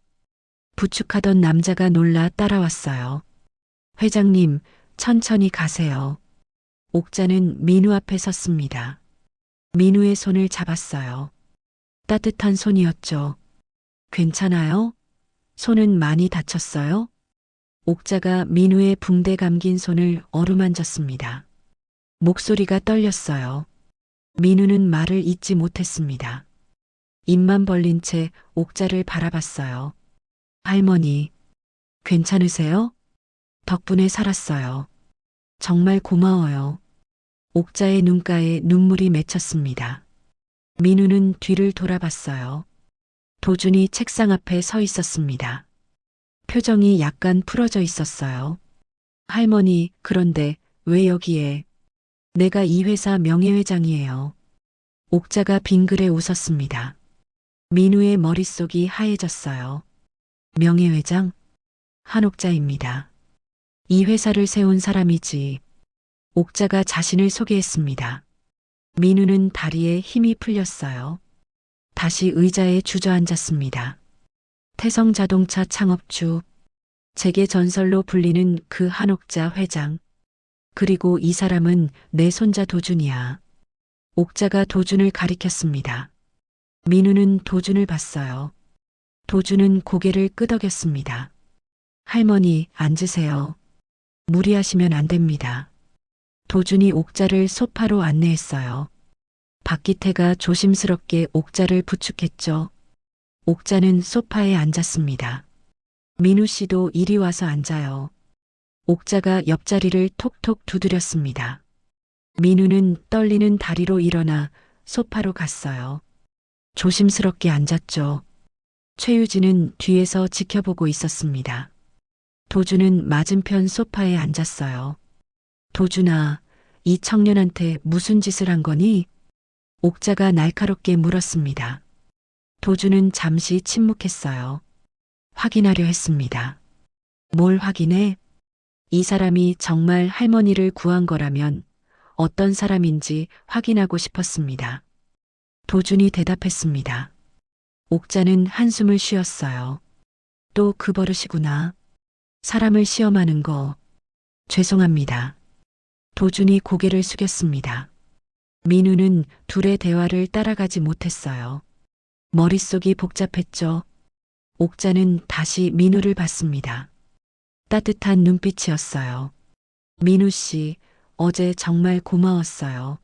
부축하던 남자가 놀라 따라왔어요. 회장님, 천천히 가세요. 옥자는 민우 앞에 섰습니다. 민우의 손을 잡았어요. 따뜻한 손이었죠. 괜찮아요? 손은 많이 다쳤어요? 옥자가 민우의 붕대 감긴 손을 어루만졌습니다. 목소리가 떨렸어요. 민우는 말을 잇지 못했습니다. 입만 벌린 채 옥자를 바라봤어요. 할머니, 괜찮으세요? 덕분에 살았어요. 정말 고마워요. 옥자의 눈가에 눈물이 맺혔습니다. 민우는 뒤를 돌아봤어요. 도준이 책상 앞에 서 있었습니다. 표정이 약간 풀어져 있었어요. 할머니, 그런데 왜 여기에? 내가 이 회사 명예회장이에요. 옥자가 빙그레 웃었습니다. 민우의 머릿속이 하얘졌어요. 명예회장? 한옥자입니다. 이 회사를 세운 사람이지. 옥자가 자신을 소개했습니다. 민우는 다리에 힘이 풀렸어요. 다시 의자에 주저앉았습니다. 태성자동차 창업주, 재계 전설로 불리는 그 한옥자 회장. 그리고 이 사람은 내 손자 도준이야. 옥자가 도준을 가리켰습니다. 민우는 도준을 봤어요. 도준은 고개를 끄덕였습니다. 할머니, 앉으세요. 무리하시면 안 됩니다. 도준이 옥자를 소파로 안내했어요. 박기태가 조심스럽게 옥자를 부축했죠. 옥자는 소파에 앉았습니다. 민우 씨도 이리 와서 앉아요. 옥자가 옆자리를 톡톡 두드렸습니다. 민우는 떨리는 다리로 일어나 소파로 갔어요. 조심스럽게 앉았죠. 최유진은 뒤에서 지켜보고 있었습니다. 도준은 맞은편 소파에 앉았어요. 도준아, 이 청년한테 무슨 짓을 한 거니? 옥자가 날카롭게 물었습니다. 도준은 잠시 침묵했어요. 확인하려 했습니다. 뭘 확인해? 이 사람이 정말 할머니를 구한 거라면 어떤 사람인지 확인하고 싶었습니다. 도준이 대답했습니다. 옥자는 한숨을 쉬었어요. 또 그 버릇이구나. 사람을 시험하는 거. 죄송합니다. 도준이 고개를 숙였습니다. 민우는 둘의 대화를 따라가지 못했어요. 머릿속이 복잡했죠. 옥자는 다시 민우를 봤습니다. 따뜻한 눈빛이었어요. 민우 씨, 어제 정말 고마웠어요.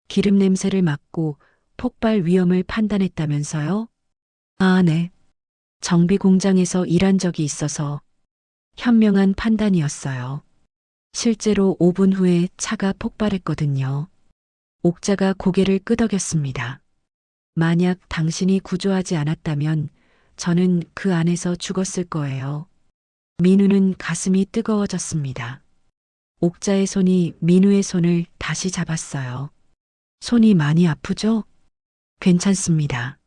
기름 냄새를 맡고 폭발 위험을 판단했다면서요? 아, 네. 정비 공장에서 일한 적이 있어서 현명한 판단이었어요. 실제로 5분 후에 차가 폭발했거든요. 옥자가 고개를 끄덕였습니다. 만약 당신이 구조하지 않았다면 저는 그 안에서 죽었을 거예요. 민우는 가슴이 뜨거워졌습니다. 옥자의 손이 민우의 손을 다시 잡았어요. 손이 많이 아프죠? 괜찮습니다.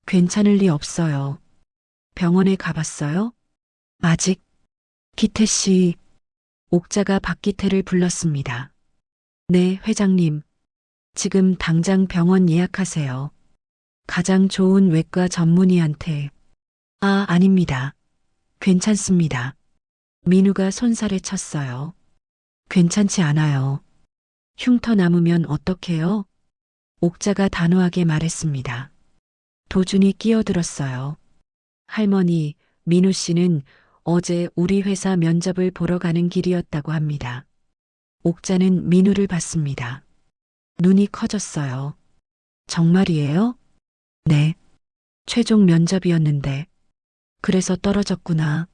괜찮을 리 없어요. 병원에 가봤어요? 아직. 기태 씨. 옥자가 박기태를 불렀습니다. 네, 회장님. 지금 당장 병원 예약하세요. 가장 좋은 외과 전문의한테. 아, 아닙니다. 괜찮습니다. 민우가 손살에 쳤어요. 괜찮지 않아요. 흉터 남으면 어떡해요? 옥자가 단호하게 말했습니다. 도준이 끼어들었어요. 할머니, 민우 씨는 어제 우리 회사 면접을 보러 가는 길이었다고 합니다. 옥자는 민우를 봤습니다. 눈이 커졌어요. 정말이에요? 네. 최종 면접이었는데. 그래서 떨어졌구나.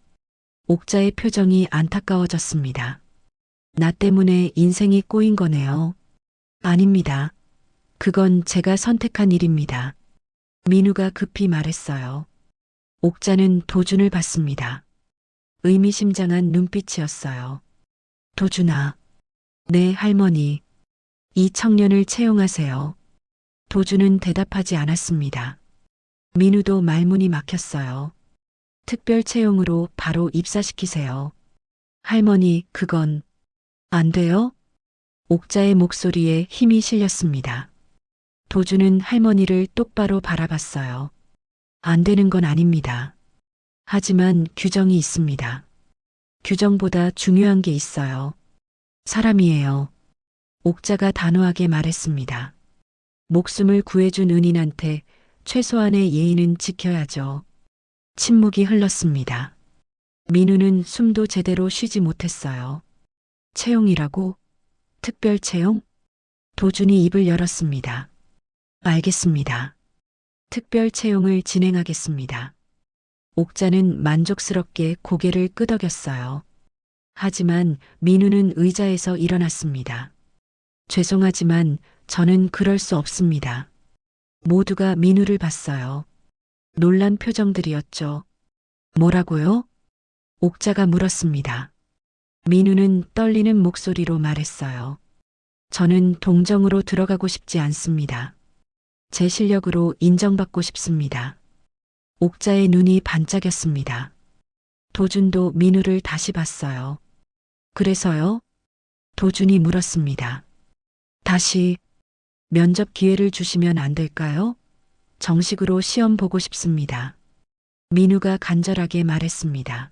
옥자의 표정이 안타까워졌습니다. 나 때문에 인생이 꼬인 거네요. 아닙니다. 그건 제가 선택한 일입니다. 민우가 급히 말했어요. 옥자는 도준을 봤습니다. 의미심장한 눈빛이었어요. 도준아. 네, 할머니. 이 청년을 채용하세요. 도준은 대답하지 않았습니다. 민우도 말문이 막혔어요. 특별 채용으로 바로 입사시키세요. 할머니, 그건 안 돼요? 옥자의 목소리에 힘이 실렸습니다. 도준은 할머니를 똑바로 바라봤어요. 안 되는 건 아닙니다. 하지만 규정이 있습니다. 규정보다 중요한 게 있어요. 사람이에요. 옥자가 단호하게 말했습니다. 목숨을 구해준 은인한테 최소한의 예의는 지켜야죠. 침묵이 흘렀습니다. 민우는 숨도 제대로 쉬지 못했어요. 채용이라고? 특별 채용? 도준이 입을 열었습니다. 알겠습니다. 특별 채용을 진행하겠습니다. 옥자는 만족스럽게 고개를 끄덕였어요. 하지만 민우는 의자에서 일어났습니다. 죄송하지만 저는 그럴 수 없습니다. 모두가 민우를 봤어요. 놀란 표정들이었죠. 뭐라고요? 옥자가 물었습니다. 민우는 떨리는 목소리로 말했어요. 저는 동정으로 들어가고 싶지 않습니다. 제 실력으로 인정받고 싶습니다. 옥자의 눈이 반짝였습니다. 도준도 민우를 다시 봤어요. 그래서요? 도준이 물었습니다. 다시 면접 기회를 주시면 안 될까요? 정식으로 시험 보고 싶습니다. 민우가 간절하게 말했습니다.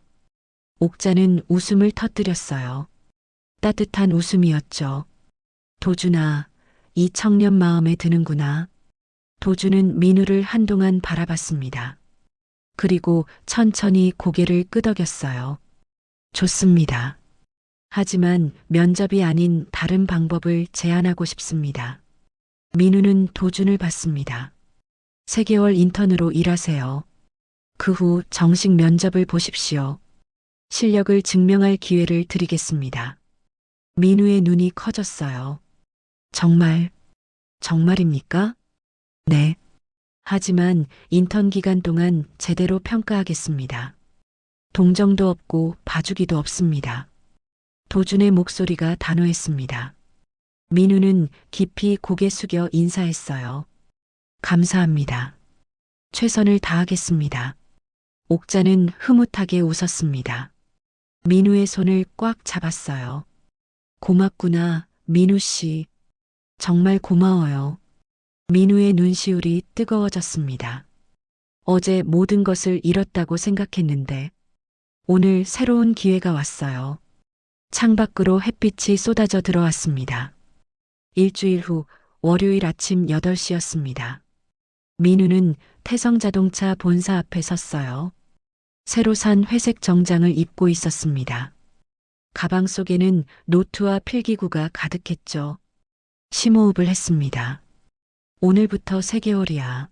옥자는 웃음을 터뜨렸어요. 따뜻한 웃음이었죠. 도준아, 이 청년 마음에 드는구나. 도준은 민우를 한동안 바라봤습니다. 그리고 천천히 고개를 끄덕였어요. 좋습니다. 하지만 면접이 아닌 다른 방법을 제안하고 싶습니다. 민우는 도준을 봤습니다. 3개월 인턴으로 일하세요. 그 후 정식 면접을 보십시오. 실력을 증명할 기회를 드리겠습니다. 민우의 눈이 커졌어요. 정말입니까? 네. 하지만 인턴 기간 동안 제대로 평가하겠습니다. 동정도 없고 봐주기도 없습니다. 도준의 목소리가 단호했습니다. 민우는 깊이 고개 숙여 인사했어요. 감사합니다. 최선을 다하겠습니다. 옥자는 흐뭇하게 웃었습니다. 민우의 손을 꽉 잡았어요. 고맙구나, 민우 씨. 정말 고마워요. 민우의 눈시울이 뜨거워졌습니다. 어제 모든 것을 잃었다고 생각했는데 오늘 새로운 기회가 왔어요. 창밖으로 햇빛이 쏟아져 들어왔습니다. 일주일 후 월요일 아침 8시였습니다. 민우는 태성자동차 본사 앞에 섰어요. 새로 산 회색 정장을 입고 있었습니다. 가방 속에는 노트와 필기구가 가득했죠. 심호흡을 했습니다. 오늘부터 3개월이야.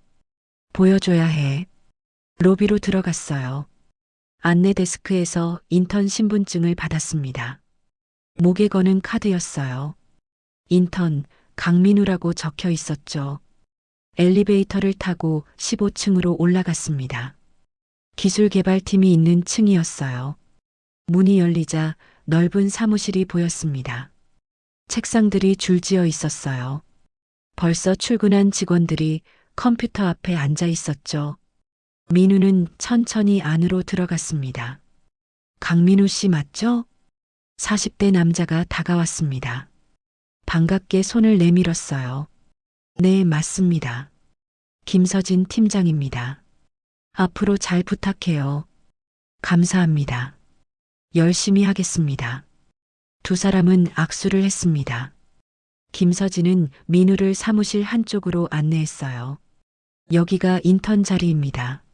보여줘야 해. 로비로 들어갔어요. 안내 데스크에서 인턴 신분증을 받았습니다. 목에 거는 카드였어요. 인턴 강민우라고 적혀 있었죠. 엘리베이터를 타고 15층으로 올라갔습니다. 기술개발팀이 있는 층이었어요. 문이 열리자 넓은 사무실이 보였습니다. 책상들이 줄지어 있었어요. 벌써 출근한 직원들이 컴퓨터 앞에 앉아 있었죠. 민우는 천천히 안으로 들어갔습니다. 강민우 씨 맞죠? 40대 남자가 다가왔습니다. 반갑게 손을 내밀었어요. 네, 맞습니다. 김서진 팀장입니다. 앞으로 잘 부탁해요. 감사합니다. 열심히 하겠습니다. 두 사람은 악수를 했습니다. 김서진은 민우를 사무실 한쪽으로 안내했어요. 여기가 인턴 자리입니다.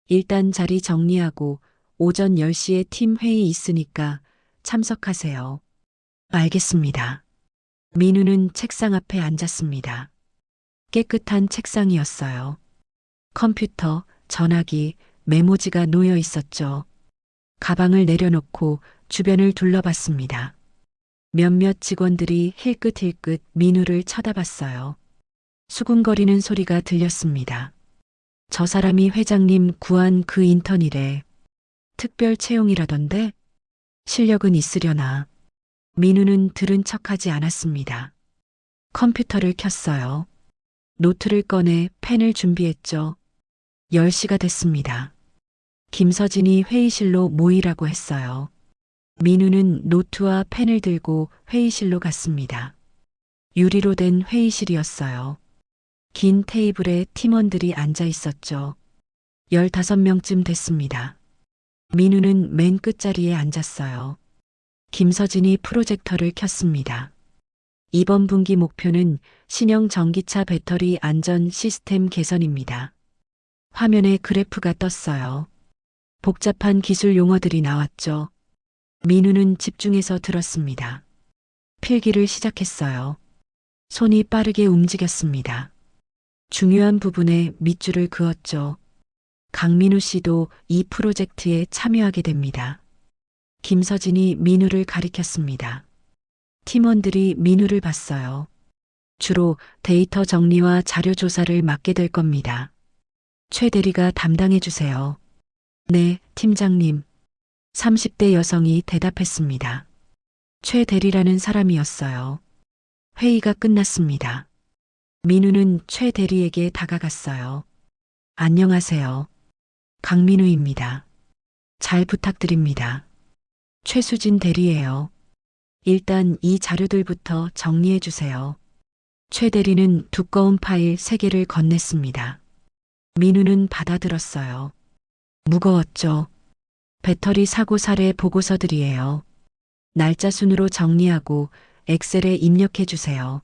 일단 자리 정리하고 오전 10시에 팀 회의 있으니까 참석하세요. 알겠습니다. 민우는 책상 앞에 앉았습니다. 깨끗한 책상이었어요. 컴퓨터, 전화기, 메모지가 놓여 있었죠. 가방을 내려놓고 주변을 둘러봤습니다. 몇몇 직원들이 힐끗힐끗 민우를 쳐다봤어요. 수군거리는 소리가 들렸습니다. 저 사람이 회장님 구한 그 인턴이래. 특별 채용이라던데? 실력은 있으려나. 민우는 들은 척하지 않았습니다. 컴퓨터를 켰어요. 노트를 꺼내 펜을 준비했죠. 10시가 됐습니다. 김서진이 회의실로 모이라고 했어요. 민우는 노트와 펜을 들고 회의실로 갔습니다. 유리로 된 회의실이었어요. 긴 테이블에 팀원들이 앉아 있었죠. 15명쯤 됐습니다. 민우는 맨 끝자리에 앉았어요. 김서진이 프로젝터를 켰습니다. 이번 분기 목표는 신형 전기차 배터리 안전 시스템 개선입니다. 화면에 그래프가 떴어요. 복잡한 기술 용어들이 나왔죠. 민우는 집중해서 들었습니다. 필기를 시작했어요. 손이 빠르게 움직였습니다. 중요한 부분에 밑줄을 그었죠. 강민우 씨도 이 프로젝트에 참여하게 됩니다. 김서진이 민우를 가리켰습니다. 팀원들이 민우를 봤어요. 주로 데이터 정리와 자료 조사를 맡게 될 겁니다. 최 대리가 담당해 주세요. 네, 팀장님. 30대 여성이 대답했습니다. 최 대리라는 사람이었어요. 회의가 끝났습니다. 민우는 최 대리에게 다가갔어요. 안녕하세요. 강민우입니다. 잘 부탁드립니다. 최수진 대리예요. 일단 이 자료들부터 정리해 주세요. 최 대리는 두꺼운 파일 3개를 건넸습니다. 민우는 받아들었어요. 무거웠죠. 배터리 사고 사례 보고서들이에요. 날짜 순으로 정리하고 엑셀에 입력해 주세요.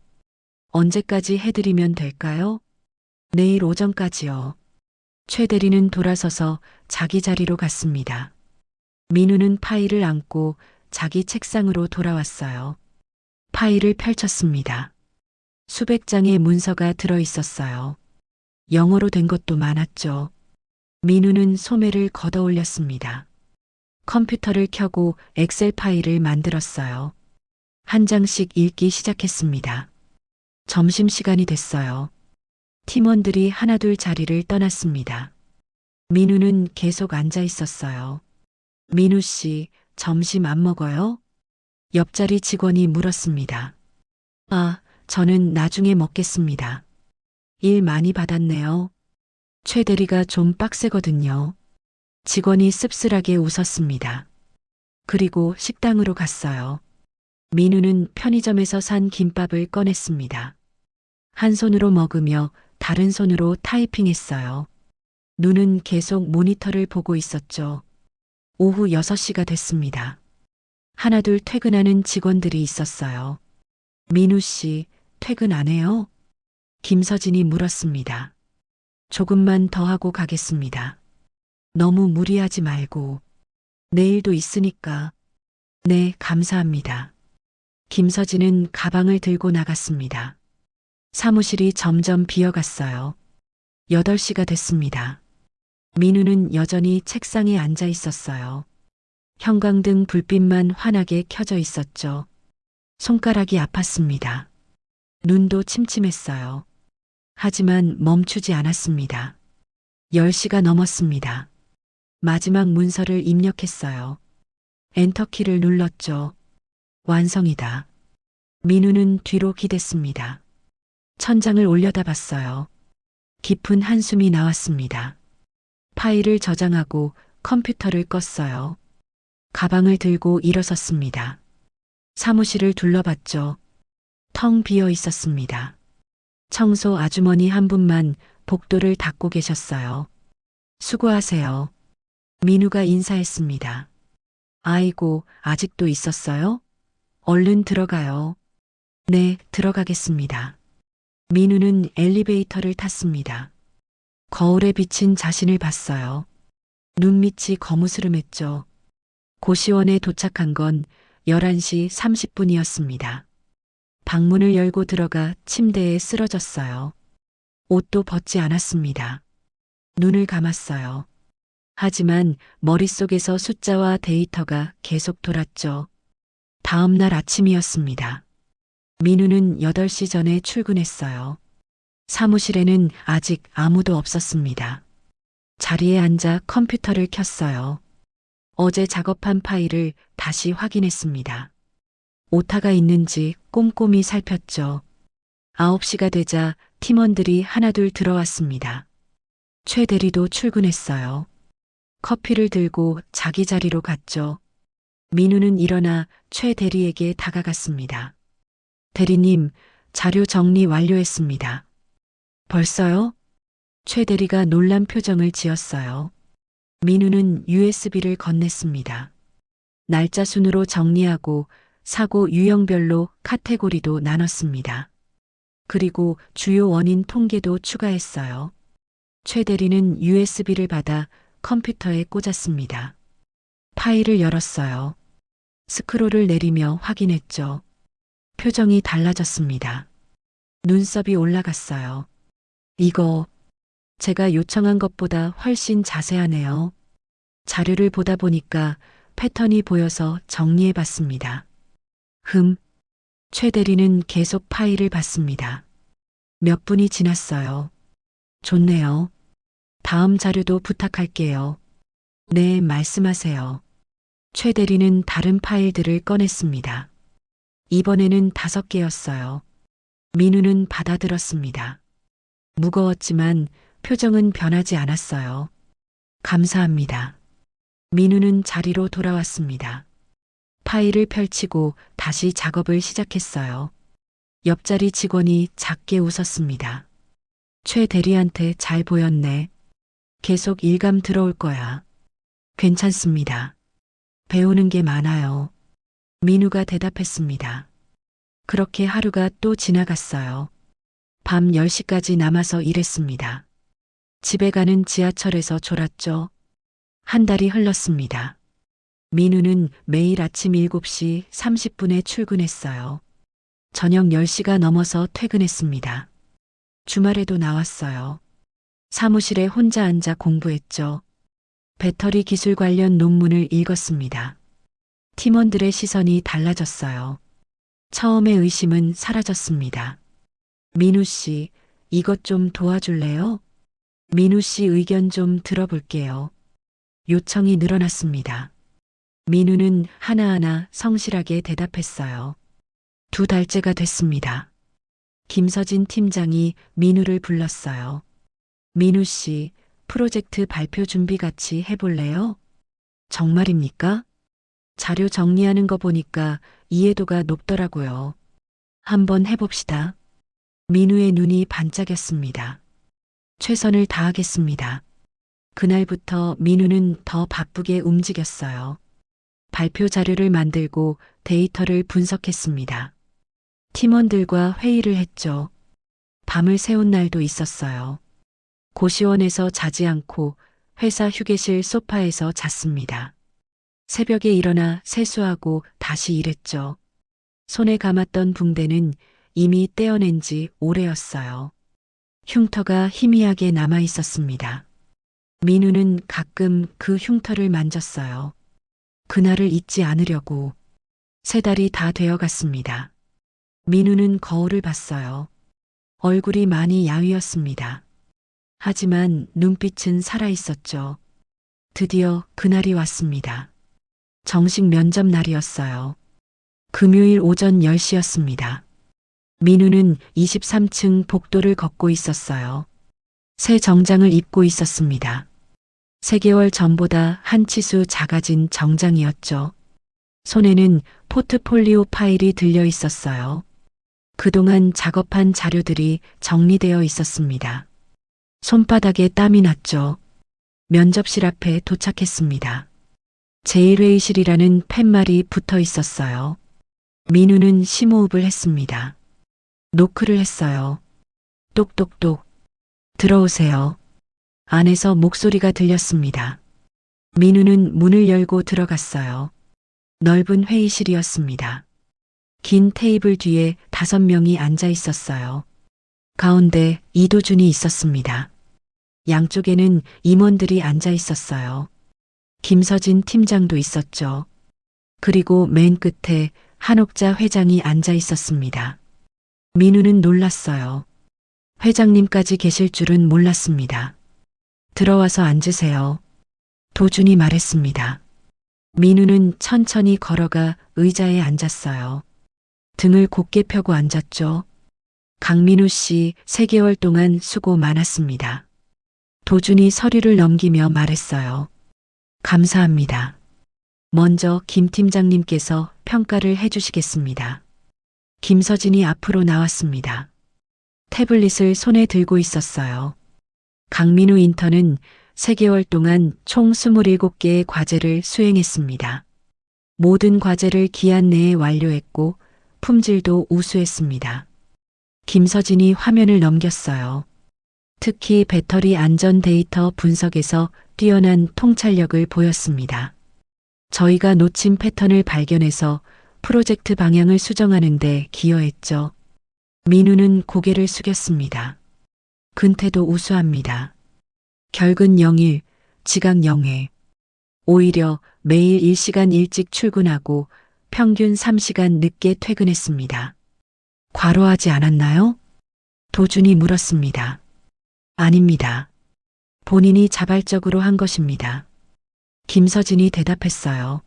언제까지 해드리면 될까요? 내일 오전까지요. 최 대리는 돌아서서 자기 자리로 갔습니다. 민우는 파일을 안고 자기 책상으로 돌아왔어요. 파일을 펼쳤습니다. 수백 장의 문서가 들어 있었어요. 영어로 된 것도 많았죠. 민우는 소매를 걷어 올렸습니다. 컴퓨터를 켜고 엑셀 파일을 만들었어요. 한 장씩 읽기 시작했습니다. 점심시간이 됐어요. 팀원들이 하나둘 자리를 떠났습니다. 민우는 계속 앉아 있었어요. 민우 씨, 점심 안 먹어요? 옆자리 직원이 물었습니다. 아, 저는 나중에 먹겠습니다. 일 많이 받았네요. 최 대리가 좀 빡세거든요. 직원이 씁쓸하게 웃었습니다. 그리고 식당으로 갔어요. 민우는 편의점에서 산 김밥을 꺼냈습니다. 한 손으로 먹으며 다른 손으로 타이핑했어요. 눈은 계속 모니터를 보고 있었죠. 오후 6시가 됐습니다. 하나둘 퇴근하는 직원들이 있었어요. 민우 씨, 퇴근 안 해요? 김서진이 물었습니다. 조금만 더 하고 가겠습니다. 너무 무리하지 말고. 내일도 있으니까. 네, 감사합니다. 김서진은 가방을 들고 나갔습니다. 사무실이 점점 비어갔어요. 8시가 됐습니다. 민우는 여전히 책상에 앉아 있었어요. 형광등 불빛만 환하게 켜져 있었죠. 손가락이 아팠습니다. 눈도 침침했어요. 하지만 멈추지 않았습니다. 10시가 넘었습니다. 마지막 문서를 입력했어요. 엔터키를 눌렀죠. 완성이다. 민우는 뒤로 기댔습니다. 천장을 올려다봤어요. 깊은 한숨이 나왔습니다. 파일을 저장하고 컴퓨터를 껐어요. 가방을 들고 일어섰습니다. 사무실을 둘러봤죠. 텅 비어 있었습니다. 청소 아주머니 한 분만 복도를 닦고 계셨어요. 수고하세요. 민우가 인사했습니다. 아이고, 아직도 있었어요? 얼른 들어가요. 네, 들어가겠습니다. 민우는 엘리베이터를 탔습니다. 거울에 비친 자신을 봤어요. 눈밑이 거무스름했죠. 고시원에 도착한 건 11시 30분이었습니다. 방문을 열고 들어가 침대에 쓰러졌어요. 옷도 벗지 않았습니다. 눈을 감았어요. 하지만 머릿속에서 숫자와 데이터가 계속 돌았죠. 다음 날 아침이었습니다. 민우는 8시 전에 출근했어요. 사무실에는 아직 아무도 없었습니다. 자리에 앉아 컴퓨터를 켰어요. 어제 작업한 파일을 다시 확인했습니다. 오타가 있는지 꼼꼼히 살폈죠. 9시가 되자 팀원들이 하나둘 들어왔습니다. 최 대리도 출근했어요. 커피를 들고 자기 자리로 갔죠. 민우는 일어나 최 대리에게 다가갔습니다. 대리님, 자료 정리 완료했습니다. 벌써요? 최 대리가 놀란 표정을 지었어요. 민우는 USB를 건넸습니다. 날짜 순으로 정리하고 사고 유형별로 카테고리도 나눴습니다. 그리고 주요 원인 통계도 추가했어요. 최 대리는 USB를 받아 컴퓨터에 꽂았습니다. 파일을 열었어요. 스크롤을 내리며 확인했죠. 표정이 달라졌습니다. 눈썹이 올라갔어요. 이거 제가 요청한 것보다 훨씬 자세하네요. 자료를 보다 보니까 패턴이 보여서 정리해 봤습니다. 최 대리는 계속 파일을 봤습니다. 몇 분이 지났어요. 좋네요. 다음 자료도 부탁할게요. 네, 말씀하세요. 최 대리는 다른 파일들을 꺼냈습니다. 이번에는 5개였어요. 민우는 받아들었습니다. 무거웠지만 표정은 변하지 않았어요. 감사합니다. 민우는 자리로 돌아왔습니다. 파일을 펼치고 다시 작업을 시작했어요. 옆자리 직원이 작게 웃었습니다. 최 대리한테 잘 보였네. 계속 일감 들어올 거야. 괜찮습니다. 배우는 게 많아요. 민우가 대답했습니다. 그렇게 하루가 또 지나갔어요. 밤 10시까지 남아서 일했습니다. 집에 가는 지하철에서 졸았죠. 한 달이 흘렀습니다. 민우는 매일 아침 7시 30분에 출근했어요. 저녁 10시가 넘어서 퇴근했습니다. 주말에도 나왔어요. 사무실에 혼자 앉아 공부했죠. 배터리 기술 관련 논문을 읽었습니다. 팀원들의 시선이 달라졌어요. 처음의 의심은 사라졌습니다. 민우 씨, 이것 좀 도와줄래요? 민우 씨 의견 좀 들어볼게요. 요청이 늘어났습니다. 민우는 하나하나 성실하게 대답했어요. 2달째가 됐습니다. 김서진 팀장이 민우를 불렀어요. 민우 씨, 프로젝트 발표 준비 같이 해볼래요? 정말입니까? 자료 정리하는 거 보니까 이해도가 높더라고요. 한번 해봅시다. 민우의 눈이 반짝였습니다. 최선을 다하겠습니다. 그날부터 민우는 더 바쁘게 움직였어요. 발표 자료를 만들고 데이터를 분석했습니다. 팀원들과 회의를 했죠. 밤을 새운 날도 있었어요. 고시원에서 자지 않고 회사 휴게실 소파에서 잤습니다. 새벽에 일어나 세수하고 다시 일했죠. 손에 감았던 붕대는 이미 떼어낸 지 오래였어요. 흉터가 희미하게 남아 있었습니다. 민우는 가끔 그 흉터를 만졌어요. 그날을 잊지 않으려고. 3달이 다 되어 갔습니다. 민우는 거울을 봤어요. 얼굴이 많이 야위었습니다. 하지만 눈빛은 살아 있었죠. 드디어 그날이 왔습니다. 정식 면접 날이었어요. 금요일 오전 10시였습니다. 민우는 23층 복도를 걷고 있었어요. 새 정장을 입고 있었습니다. 3개월 전보다 한 치수 작아진 정장이었죠. 손에는 포트폴리오 파일이 들려 있었어요. 그동안 작업한 자료들이 정리되어 있었습니다. 손바닥에 땀이 났죠. 면접실 앞에 도착했습니다. 제1회의실이라는 팻말이 붙어 있었어요. 민우는 심호흡을 했습니다. 노크를 했어요. 똑똑똑. 들어오세요. 안에서 목소리가 들렸습니다. 민우는 문을 열고 들어갔어요. 넓은 회의실이었습니다. 긴 테이블 뒤에 5명이 앉아 있었어요. 가운데 이도준이 있었습니다. 양쪽에는 임원들이 앉아 있었어요. 김서진 팀장도 있었죠. 그리고 맨 끝에 한옥자 회장이 앉아 있었습니다. 민우는 놀랐어요. 회장님까지 계실 줄은 몰랐습니다. 들어와서 앉으세요. 도준이 말했습니다. 민우는 천천히 걸어가 의자에 앉았어요. 등을 곧게 펴고 앉았죠. 강민우 씨 3개월 동안 수고 많았습니다. 도준이 서류를 넘기며 말했어요. 감사합니다. 먼저 김 팀장님께서 평가를 해주시겠습니다. 김서진이 앞으로 나왔습니다. 태블릿을 손에 들고 있었어요. 강민우 인턴은 3개월 동안 총 27개의 과제를 수행했습니다. 모든 과제를 기한 내에 완료했고 품질도 우수했습니다. 김서진이 화면을 넘겼어요. 특히 배터리 안전 데이터 분석에서 뛰어난 통찰력을 보였습니다. 저희가 놓친 패턴을 발견해서 프로젝트 방향을 수정하는 데 기여했죠. 민우는 고개를 숙였습니다. 근태도 우수합니다. 결근 0일, 지각 0회. 오히려 매일 1시간 일찍 출근하고 평균 3시간 늦게 퇴근했습니다. 과로하지 않았나요? 도준이 물었습니다. 아닙니다. 본인이 자발적으로 한 것입니다. 김서진이 대답했어요.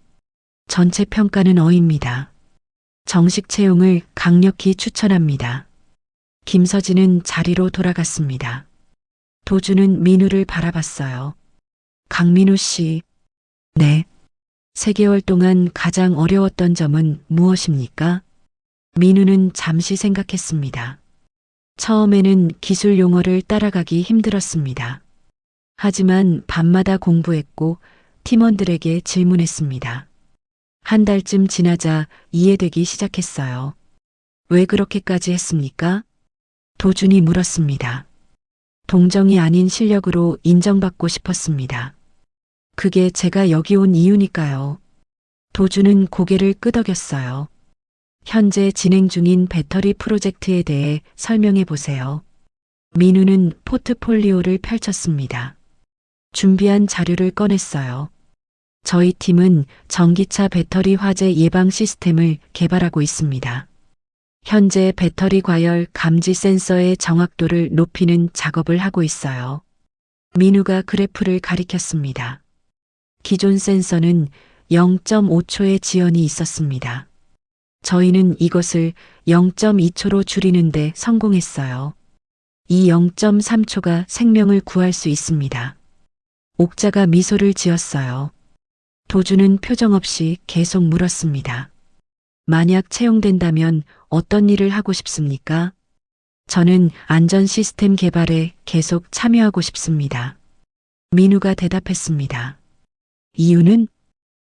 전체 평가는 어입니다. 정식 채용을 강력히 추천합니다. 김서진은 자리로 돌아갔습니다. 도준은 민우를 바라봤어요. 강민우 씨. 네. 3개월 동안 가장 어려웠던 점은 무엇입니까? 민우는 잠시 생각했습니다. 처음에는 기술 용어를 따라가기 힘들었습니다. 하지만 밤마다 공부했고 팀원들에게 질문했습니다. 한 달쯤 지나자 이해되기 시작했어요. 왜 그렇게까지 했습니까? 도준이 물었습니다. 동정이 아닌 실력으로 인정받고 싶었습니다. 그게 제가 여기 온 이유니까요. 도준은 고개를 끄덕였어요. 현재 진행 중인 배터리 프로젝트에 대해 설명해 보세요. 민우는 포트폴리오를 펼쳤습니다. 준비한 자료를 꺼냈어요. 저희 팀은 전기차 배터리 화재 예방 시스템을 개발하고 있습니다. 현재 배터리 과열 감지 센서의 정확도를 높이는 작업을 하고 있어요. 민우가 그래프를 가리켰습니다. 기존 센서는 0.5초의 지연이 있었습니다. 저희는 이것을 0.2초로 줄이는데 성공했어요. 이 0.3초가 생명을 구할 수 있습니다. 옥자가 미소를 지었어요. 도준은 표정 없이 계속 물었습니다. 만약 채용된다면 어떤 일을 하고 싶습니까? 저는 안전 시스템 개발에 계속 참여하고 싶습니다. 민우가 대답했습니다. 이유는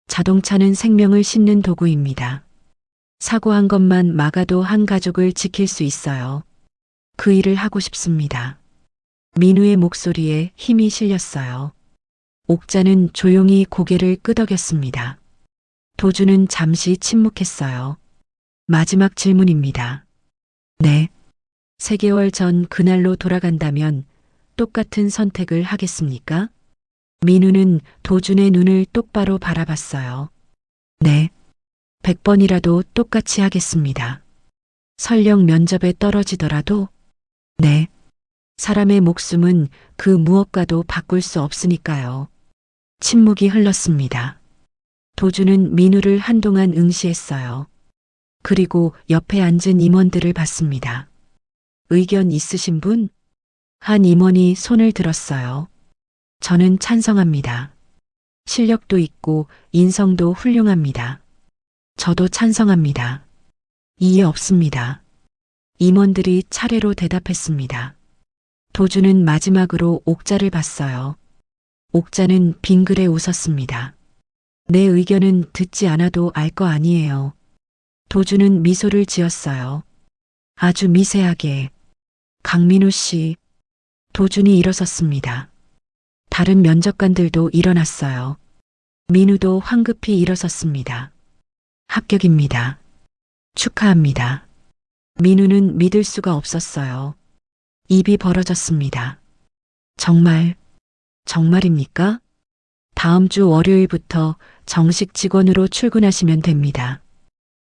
자동차는 생명을 싣는 도구입니다. 사고한 것만 막아도 한 가족을 지킬 수 있어요. 그 일을 하고 싶습니다. 민우의 목소리에 힘이 실렸어요. 옥자는 조용히 고개를 끄덕였습니다. 도준은 잠시 침묵했어요. 마지막 질문입니다. 네. 3개월 전 그날로 돌아간다면 똑같은 선택을 하겠습니까? 민우는 도준의 눈을 똑바로 바라봤어요. 네. 100번이라도 똑같이 하겠습니다. 설령 면접에 떨어지더라도? 네. 사람의 목숨은 그 무엇과도 바꿀 수 없으니까요. 침묵이 흘렀습니다. 도준은 민우를 한동안 응시했어요. 그리고 옆에 앉은 임원들을 봤습니다. 의견 있으신 분? 한 임원이 손을 들었어요. 저는 찬성합니다. 실력도 있고 인성도 훌륭합니다. 저도 찬성합니다. 이해 없습니다. 임원들이 차례로 대답했습니다. 도준은 마지막으로 옥자를 봤어요. 옥자는 빙그레 웃었습니다. 내 의견은 듣지 않아도 알 거 아니에요. 도준은 미소를 지었어요. 아주 미세하게. 강민우 씨. 도준이 일어섰습니다. 다른 면접관들도 일어났어요. 민우도 황급히 일어섰습니다. 합격입니다. 축하합니다. 민우는 믿을 수가 없었어요. 입이 벌어졌습니다. 정말입니까? 다음 주 월요일부터 정식 직원으로 출근하시면 됩니다.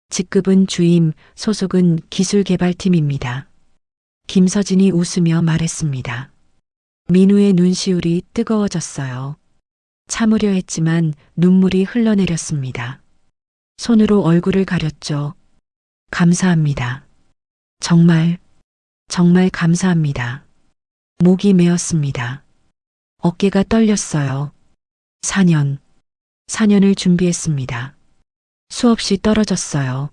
직급은 주임, 소속은 기술개발팀입니다. 김서진이 웃으며 말했습니다. 민우의 눈시울이 뜨거워졌어요. 참으려 했지만 눈물이 흘러내렸습니다. 손으로 얼굴을 가렸죠. 감사합니다. 정말 감사합니다. 목이 메었습니다. 어깨가 떨렸어요. 4년을 준비했습니다. 수없이 떨어졌어요.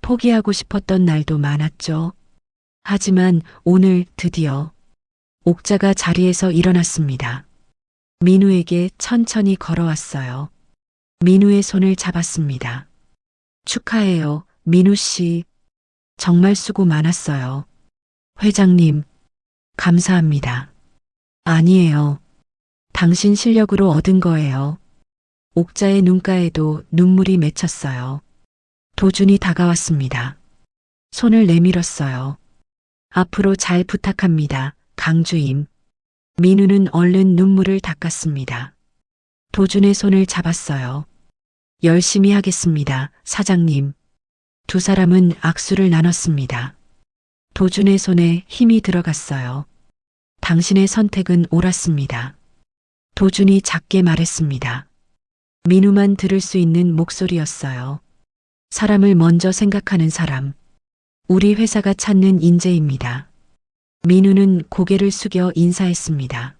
포기하고 싶었던 날도 많았죠. 하지만 오늘 드디어 옥자가 자리에서 일어났습니다. 민우에게 천천히 걸어왔어요. 민우의 손을 잡았습니다. 축하해요, 민우 씨. 정말 수고 많았어요. 회장님, 감사합니다. 아니에요. 당신 실력으로 얻은 거예요. 옥자의 눈가에도 눈물이 맺혔어요. 도준이 다가왔습니다. 손을 내밀었어요. 앞으로 잘 부탁합니다, 강주임. 민우는 얼른 눈물을 닦았습니다. 도준의 손을 잡았어요. 열심히 하겠습니다, 사장님. 두 사람은 악수를 나눴습니다. 도준의 손에 힘이 들어갔어요. 당신의 선택은 옳았습니다. 도준이 작게 말했습니다. 민우만 들을 수 있는 목소리였어요. 사람을 먼저 생각하는 사람. 우리 회사가 찾는 인재입니다. 민우는 고개를 숙여 인사했습니다.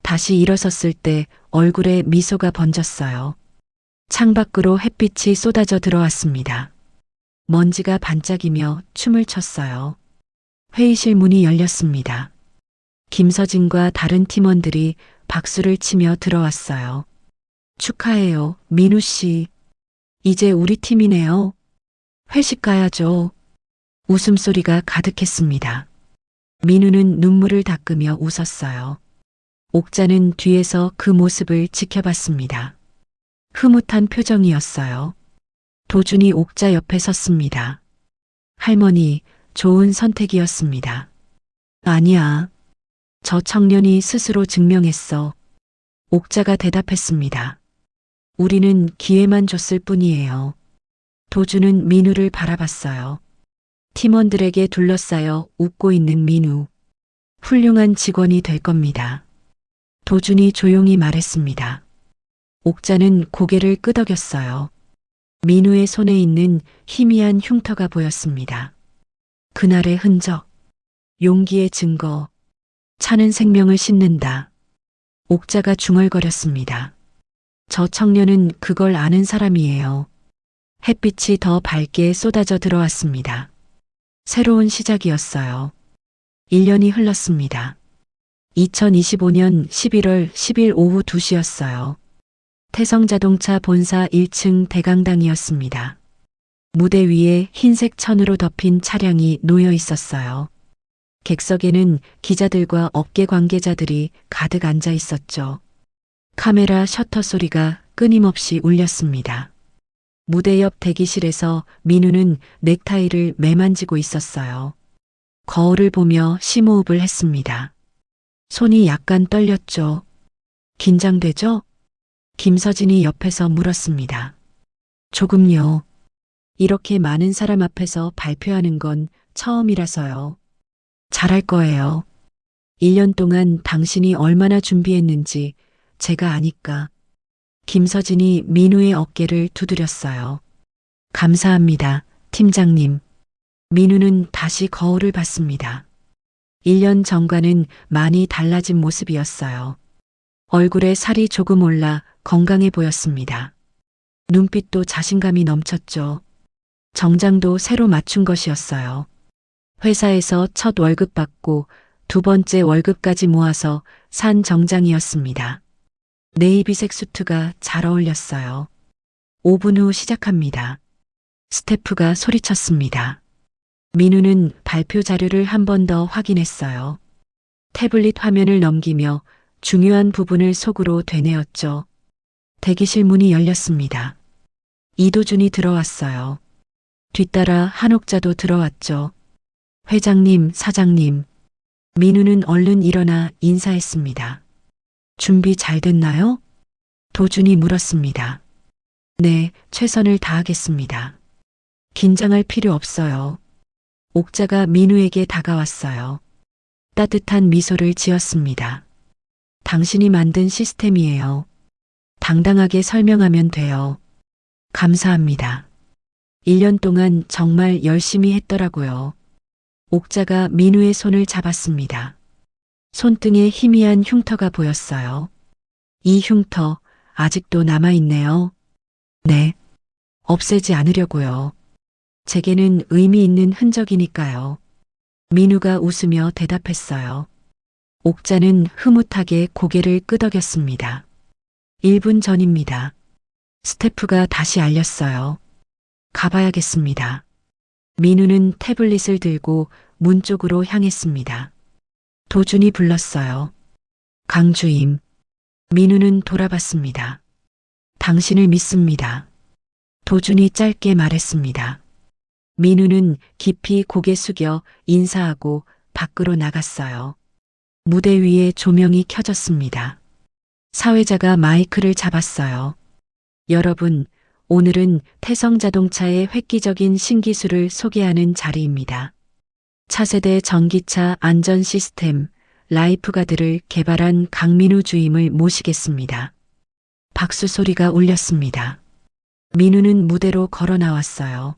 다시 일어섰을 때 얼굴에 미소가 번졌어요. 창밖으로 햇빛이 쏟아져 들어왔습니다. 먼지가 반짝이며 춤을 췄어요. 회의실 문이 열렸습니다. 김서진과 다른 팀원들이 박수를 치며 들어왔어요. 축하해요, 민우 씨. 이제 우리 팀이네요. 회식 가야죠. 웃음소리가 가득했습니다. 민우는 눈물을 닦으며 웃었어요. 옥자는 뒤에서 그 모습을 지켜봤습니다. 흐뭇한 표정이었어요. 도준이 옥자 옆에 섰습니다. 할머니, 좋은 선택이었습니다. 아니야. 저 청년이 스스로 증명했어. 옥자가 대답했습니다. 우리는 기회만 줬을 뿐이에요. 도준은 민우를 바라봤어요. 팀원들에게 둘러싸여 웃고 있는 민우. 훌륭한 직원이 될 겁니다. 도준이 조용히 말했습니다. 옥자는 고개를 끄덕였어요. 민우의 손에 있는 희미한 흉터가 보였습니다. 그날의 흔적, 용기의 증거, 차는 생명을 싣는다. 옥자가 중얼거렸습니다. 저 청년은 그걸 아는 사람이에요. 햇빛이 더 밝게 쏟아져 들어왔습니다. 새로운 시작이었어요. 1년이 흘렀습니다. 2025년 11월 10일 오후 2시였어요. 태성자동차 본사 1층 대강당이었습니다. 무대 위에 흰색 천으로 덮인 차량이 놓여 있었어요. 객석에는 기자들과 업계 관계자들이 가득 앉아 있었죠. 카메라 셔터 소리가 끊임없이 울렸습니다. 무대 옆 대기실에서 민우는 넥타이를 매만지고 있었어요. 거울을 보며 심호흡을 했습니다. 손이 약간 떨렸죠. 긴장되죠? 김서진이 옆에서 물었습니다. 조금요. 이렇게 많은 사람 앞에서 발표하는 건 처음이라서요. 잘할 거예요. 1년 동안 당신이 얼마나 준비했는지 제가 아니까. 김서진이 민우의 어깨를 두드렸어요. 감사합니다, 팀장님. 민우는 다시 거울을 봤습니다. 1년 전과는 많이 달라진 모습이었어요. 얼굴에 살이 조금 올라 건강해 보였습니다. 눈빛도 자신감이 넘쳤죠. 정장도 새로 맞춘 것이었어요. 회사에서 첫 월급 받고 두 번째 월급까지 모아서 산 정장이었습니다. 네이비색 수트가 잘 어울렸어요. 5분 후 시작합니다. 스태프가 소리쳤습니다. 민우는 발표 자료를 한 번 더 확인했어요. 태블릿 화면을 넘기며 중요한 부분을 속으로 되뇌었죠. 대기실 문이 열렸습니다. 이도준이 들어왔어요. 뒤따라 한옥자도 들어왔죠. 회장님, 사장님. 민우는 얼른 일어나 인사했습니다. 준비 잘 됐나요? 도준이 물었습니다. 네, 최선을 다하겠습니다. 긴장할 필요 없어요. 옥자가 민우에게 다가왔어요. 따뜻한 미소를 지었습니다. 당신이 만든 시스템이에요. 당당하게 설명하면 돼요. 감사합니다. 1년 동안 정말 열심히 했더라고요. 옥자가 민우의 손을 잡았습니다. 손등에 희미한 흉터가 보였어요. 이 흉터 아직도 남아있네요. 네. 없애지 않으려고요. 제게는 의미 있는 흔적이니까요. 민우가 웃으며 대답했어요. 옥자는 흐뭇하게 고개를 끄덕였습니다. 1분 전입니다. 스태프가 다시 알렸어요. 가봐야겠습니다. 민우는 태블릿을 들고 문 쪽으로 향했습니다. 도준이 불렀어요. 강주임. 민우는 돌아봤습니다. 당신을 믿습니다. 도준이 짧게 말했습니다. 민우는 깊이 고개 숙여 인사하고 밖으로 나갔어요. 무대 위에 조명이 켜졌습니다. 사회자가 마이크를 잡았어요. 여러분, 오늘은 태성자동차의 획기적인 신기술을 소개하는 자리입니다. 차세대 전기차 안전 시스템 라이프가드를 개발한 강민우 주임을 모시겠습니다. 박수 소리가 울렸습니다. 민우는 무대로 걸어 나왔어요.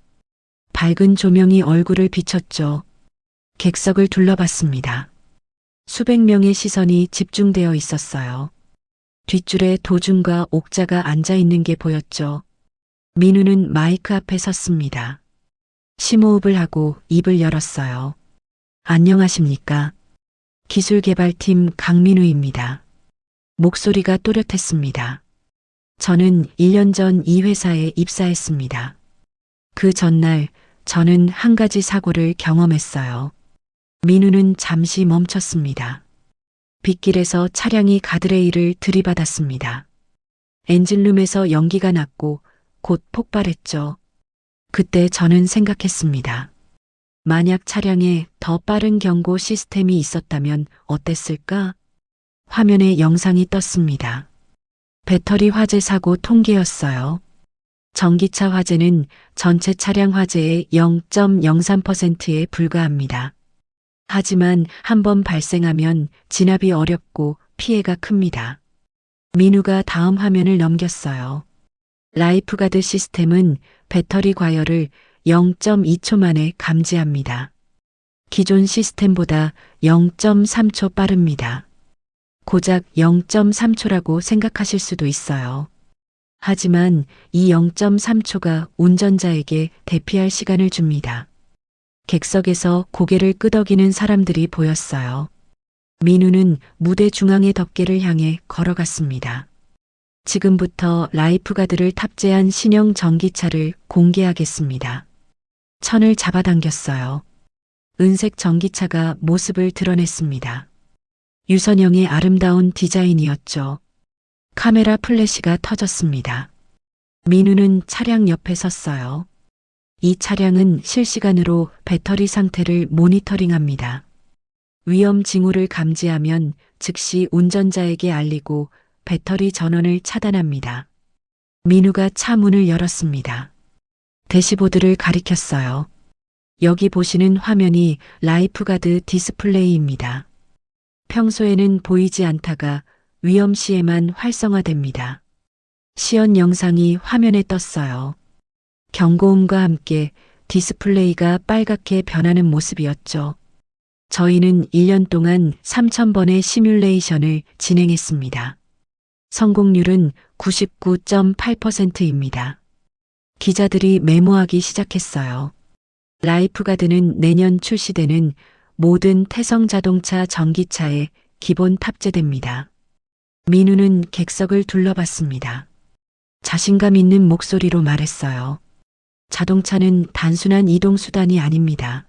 밝은 조명이 얼굴을 비췄죠. 객석을 둘러봤습니다. 수백 명의 시선이 집중되어 있었어요. 뒷줄에 도준과 옥자가 앉아 있는 게 보였죠. 민우는 마이크 앞에 섰습니다. 심호흡을 하고 입을 열었어요. 안녕하십니까? 기술개발팀 강민우입니다. 목소리가 또렷했습니다. 저는 1년 전 이 회사에 입사했습니다. 그 전날 저는 한 가지 사고를 경험했어요. 민우는 잠시 멈췄습니다. 빗길에서 차량이 가드레일을 들이받았습니다. 엔진룸에서 연기가 났고 곧 폭발했죠. 그때 저는 생각했습니다. 만약 차량에 더 빠른 경고 시스템이 있었다면 어땠을까? 화면에 영상이 떴습니다. 배터리 화재 사고 통계였어요. 전기차 화재는 전체 차량 화재의 0.03%에 불과합니다. 하지만 한 번 발생하면 진압이 어렵고 피해가 큽니다. 민우가 다음 화면을 넘겼어요. 라이프가드 시스템은 배터리 과열을 0.2초 만에 감지합니다. 기존 시스템보다 0.3초 빠릅니다. 고작 0.3초라고 생각하실 수도 있어요. 하지만 이 0.3초가 운전자에게 대피할 시간을 줍니다. 객석에서 고개를 끄덕이는 사람들이 보였어요. 민우는 무대 중앙의 덮개를 향해 걸어갔습니다. 지금부터 라이프가드를 탑재한 신형 전기차를 공개하겠습니다. 천을 잡아당겼어요. 은색 전기차가 모습을 드러냈습니다. 유선형의 아름다운 디자인이었죠. 카메라 플래시가 터졌습니다. 민우는 차량 옆에 섰어요. 이 차량은 실시간으로 배터리 상태를 모니터링합니다. 위험 징후를 감지하면 즉시 운전자에게 알리고 배터리 전원을 차단합니다. 민우가 차 문을 열었습니다. 대시보드를 가리켰어요. 여기 보시는 화면이 라이프가드 디스플레이입니다. 평소에는 보이지 않다가 위험 시에만 활성화됩니다. 시연 영상이 화면에 떴어요. 경고음과 함께 디스플레이가 빨갛게 변하는 모습이었죠. 저희는 1년 동안 3,000번의 시뮬레이션을 진행했습니다. 성공률은 99.8%입니다. 기자들이 메모하기 시작했어요. 라이프가드는 내년 출시되는 모든 태성자동차 전기차에 기본 탑재됩니다. 민우는 객석을 둘러봤습니다. 자신감 있는 목소리로 말했어요. 자동차는 단순한 이동수단이 아닙니다.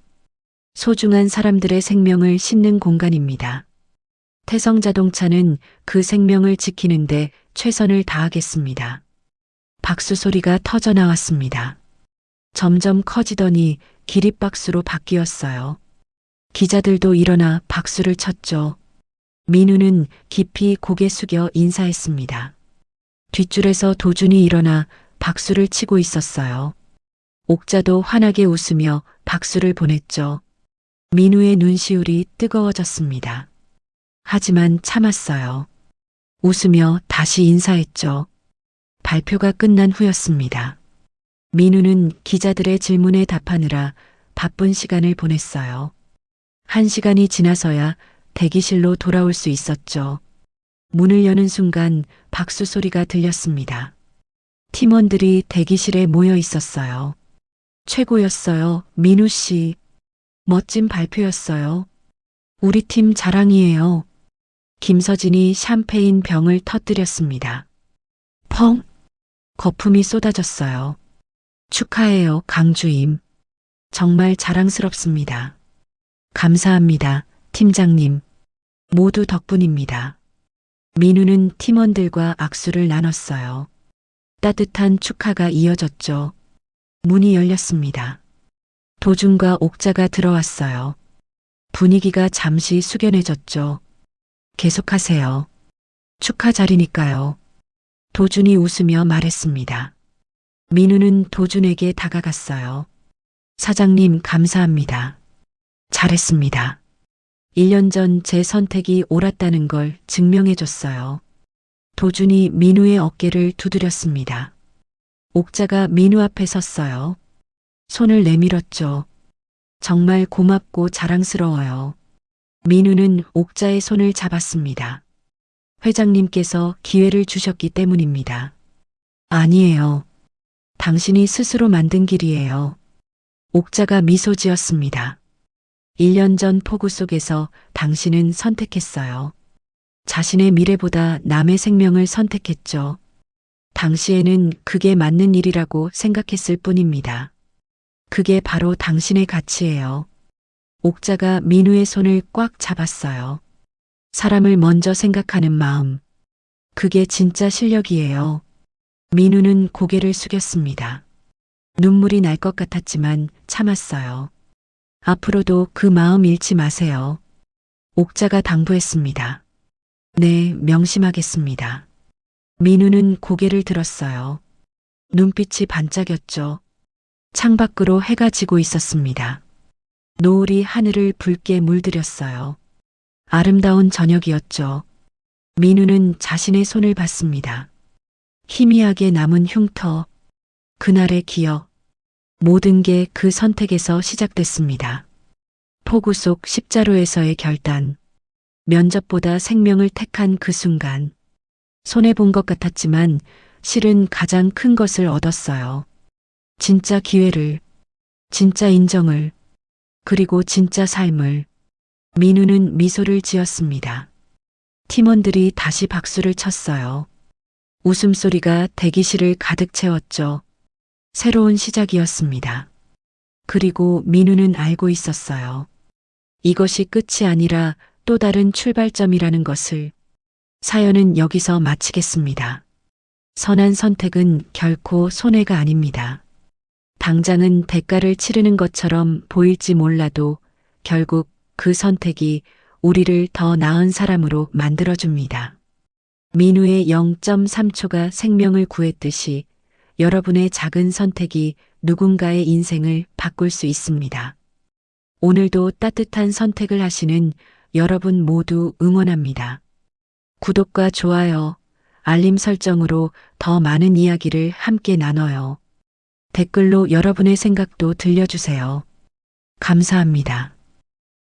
소중한 사람들의 생명을 싣는 공간입니다. 태성자동차는 그 생명을 지키는데 최선을 다하겠습니다. 박수 소리가 터져 나왔습니다. 점점 커지더니 기립박수로 바뀌었어요. 기자들도 일어나 박수를 쳤죠. 민우는 깊이 고개 숙여 인사했습니다. 뒷줄에서 도준이 일어나 박수를 치고 있었어요. 옥자도 환하게 웃으며 박수를 보냈죠. 민우의 눈시울이 뜨거워졌습니다. 하지만 참았어요. 웃으며 다시 인사했죠. 발표가 끝난 후였습니다. 민우는 기자들의 질문에 답하느라 바쁜 시간을 보냈어요. 1시간이 지나서야 대기실로 돌아올 수 있었죠. 문을 여는 순간 박수 소리가 들렸습니다. 팀원들이 대기실에 모여 있었어요. 최고였어요, 민우 씨. 멋진 발표였어요. 우리 팀 자랑이에요. 김서진이 샴페인 병을 터뜨렸습니다. 펑! 거품이 쏟아졌어요. 축하해요, 강주임. 정말 자랑스럽습니다. 감사합니다, 팀장님. 모두 덕분입니다. 민우는 팀원들과 악수를 나눴어요. 따뜻한 축하가 이어졌죠. 문이 열렸습니다. 도준과 옥자가 들어왔어요. 분위기가 잠시 숙연해졌죠. 계속하세요. 축하 자리니까요. 도준이 웃으며 말했습니다. 민우는 도준에게 다가갔어요. 사장님 감사합니다. 잘했습니다. 1년 전 제 선택이 옳았다는 걸 증명해줬어요. 도준이 민우의 어깨를 두드렸습니다. 옥자가 민우 앞에 섰어요. 손을 내밀었죠. 정말 고맙고 자랑스러워요. 민우는 옥자의 손을 잡았습니다. 회장님께서 기회를 주셨기 때문입니다. 아니에요. 당신이 스스로 만든 길이에요. 옥자가 미소 지었습니다. 1년 전 폭우 속에서 당신은 선택했어요. 자신의 미래보다 남의 생명을 선택했죠. 당시에는 그게 맞는 일이라고 생각했을 뿐입니다. 그게 바로 당신의 가치예요. 옥자가 민우의 손을 꽉 잡았어요. 사람을 먼저 생각하는 마음. 그게 진짜 실력이에요. 민우는 고개를 숙였습니다. 눈물이 날 것 같았지만 참았어요. 앞으로도 그 마음 잃지 마세요. 옥자가 당부했습니다. 네, 명심하겠습니다. 민우는 고개를 들었어요. 눈빛이 반짝였죠. 창밖으로 해가 지고 있었습니다. 노을이 하늘을 붉게 물들였어요. 아름다운 저녁이었죠. 민우는 자신의 손을 봤습니다. 희미하게 남은 흉터, 그날의 기억, 모든 게 그 선택에서 시작됐습니다. 폭우 속 십자로에서의 결단, 면접보다 생명을 택한 그 순간, 손해본 것 같았지만 실은 가장 큰 것을 얻었어요. 진짜 기회를, 진짜 인정을, 그리고 진짜 삶을. 민우는 미소를 지었습니다. 팀원들이 다시 박수를 쳤어요. 웃음소리가 대기실을 가득 채웠죠. 새로운 시작이었습니다. 그리고 민우는 알고 있었어요. 이것이 끝이 아니라 또 다른 출발점이라는 것을. 사연은 여기서 마치겠습니다. 선한 선택은 결코 손해가 아닙니다. 당장은 대가를 치르는 것처럼 보일지 몰라도 결국 그 선택이 우리를 더 나은 사람으로 만들어줍니다. 민우의 0.3초가 생명을 구했듯이 여러분의 작은 선택이 누군가의 인생을 바꿀 수 있습니다. 오늘도 따뜻한 선택을 하시는 여러분 모두 응원합니다. 구독과 좋아요, 알림 설정으로 더 많은 이야기를 함께 나눠요. 댓글로 여러분의 생각도 들려주세요. 감사합니다.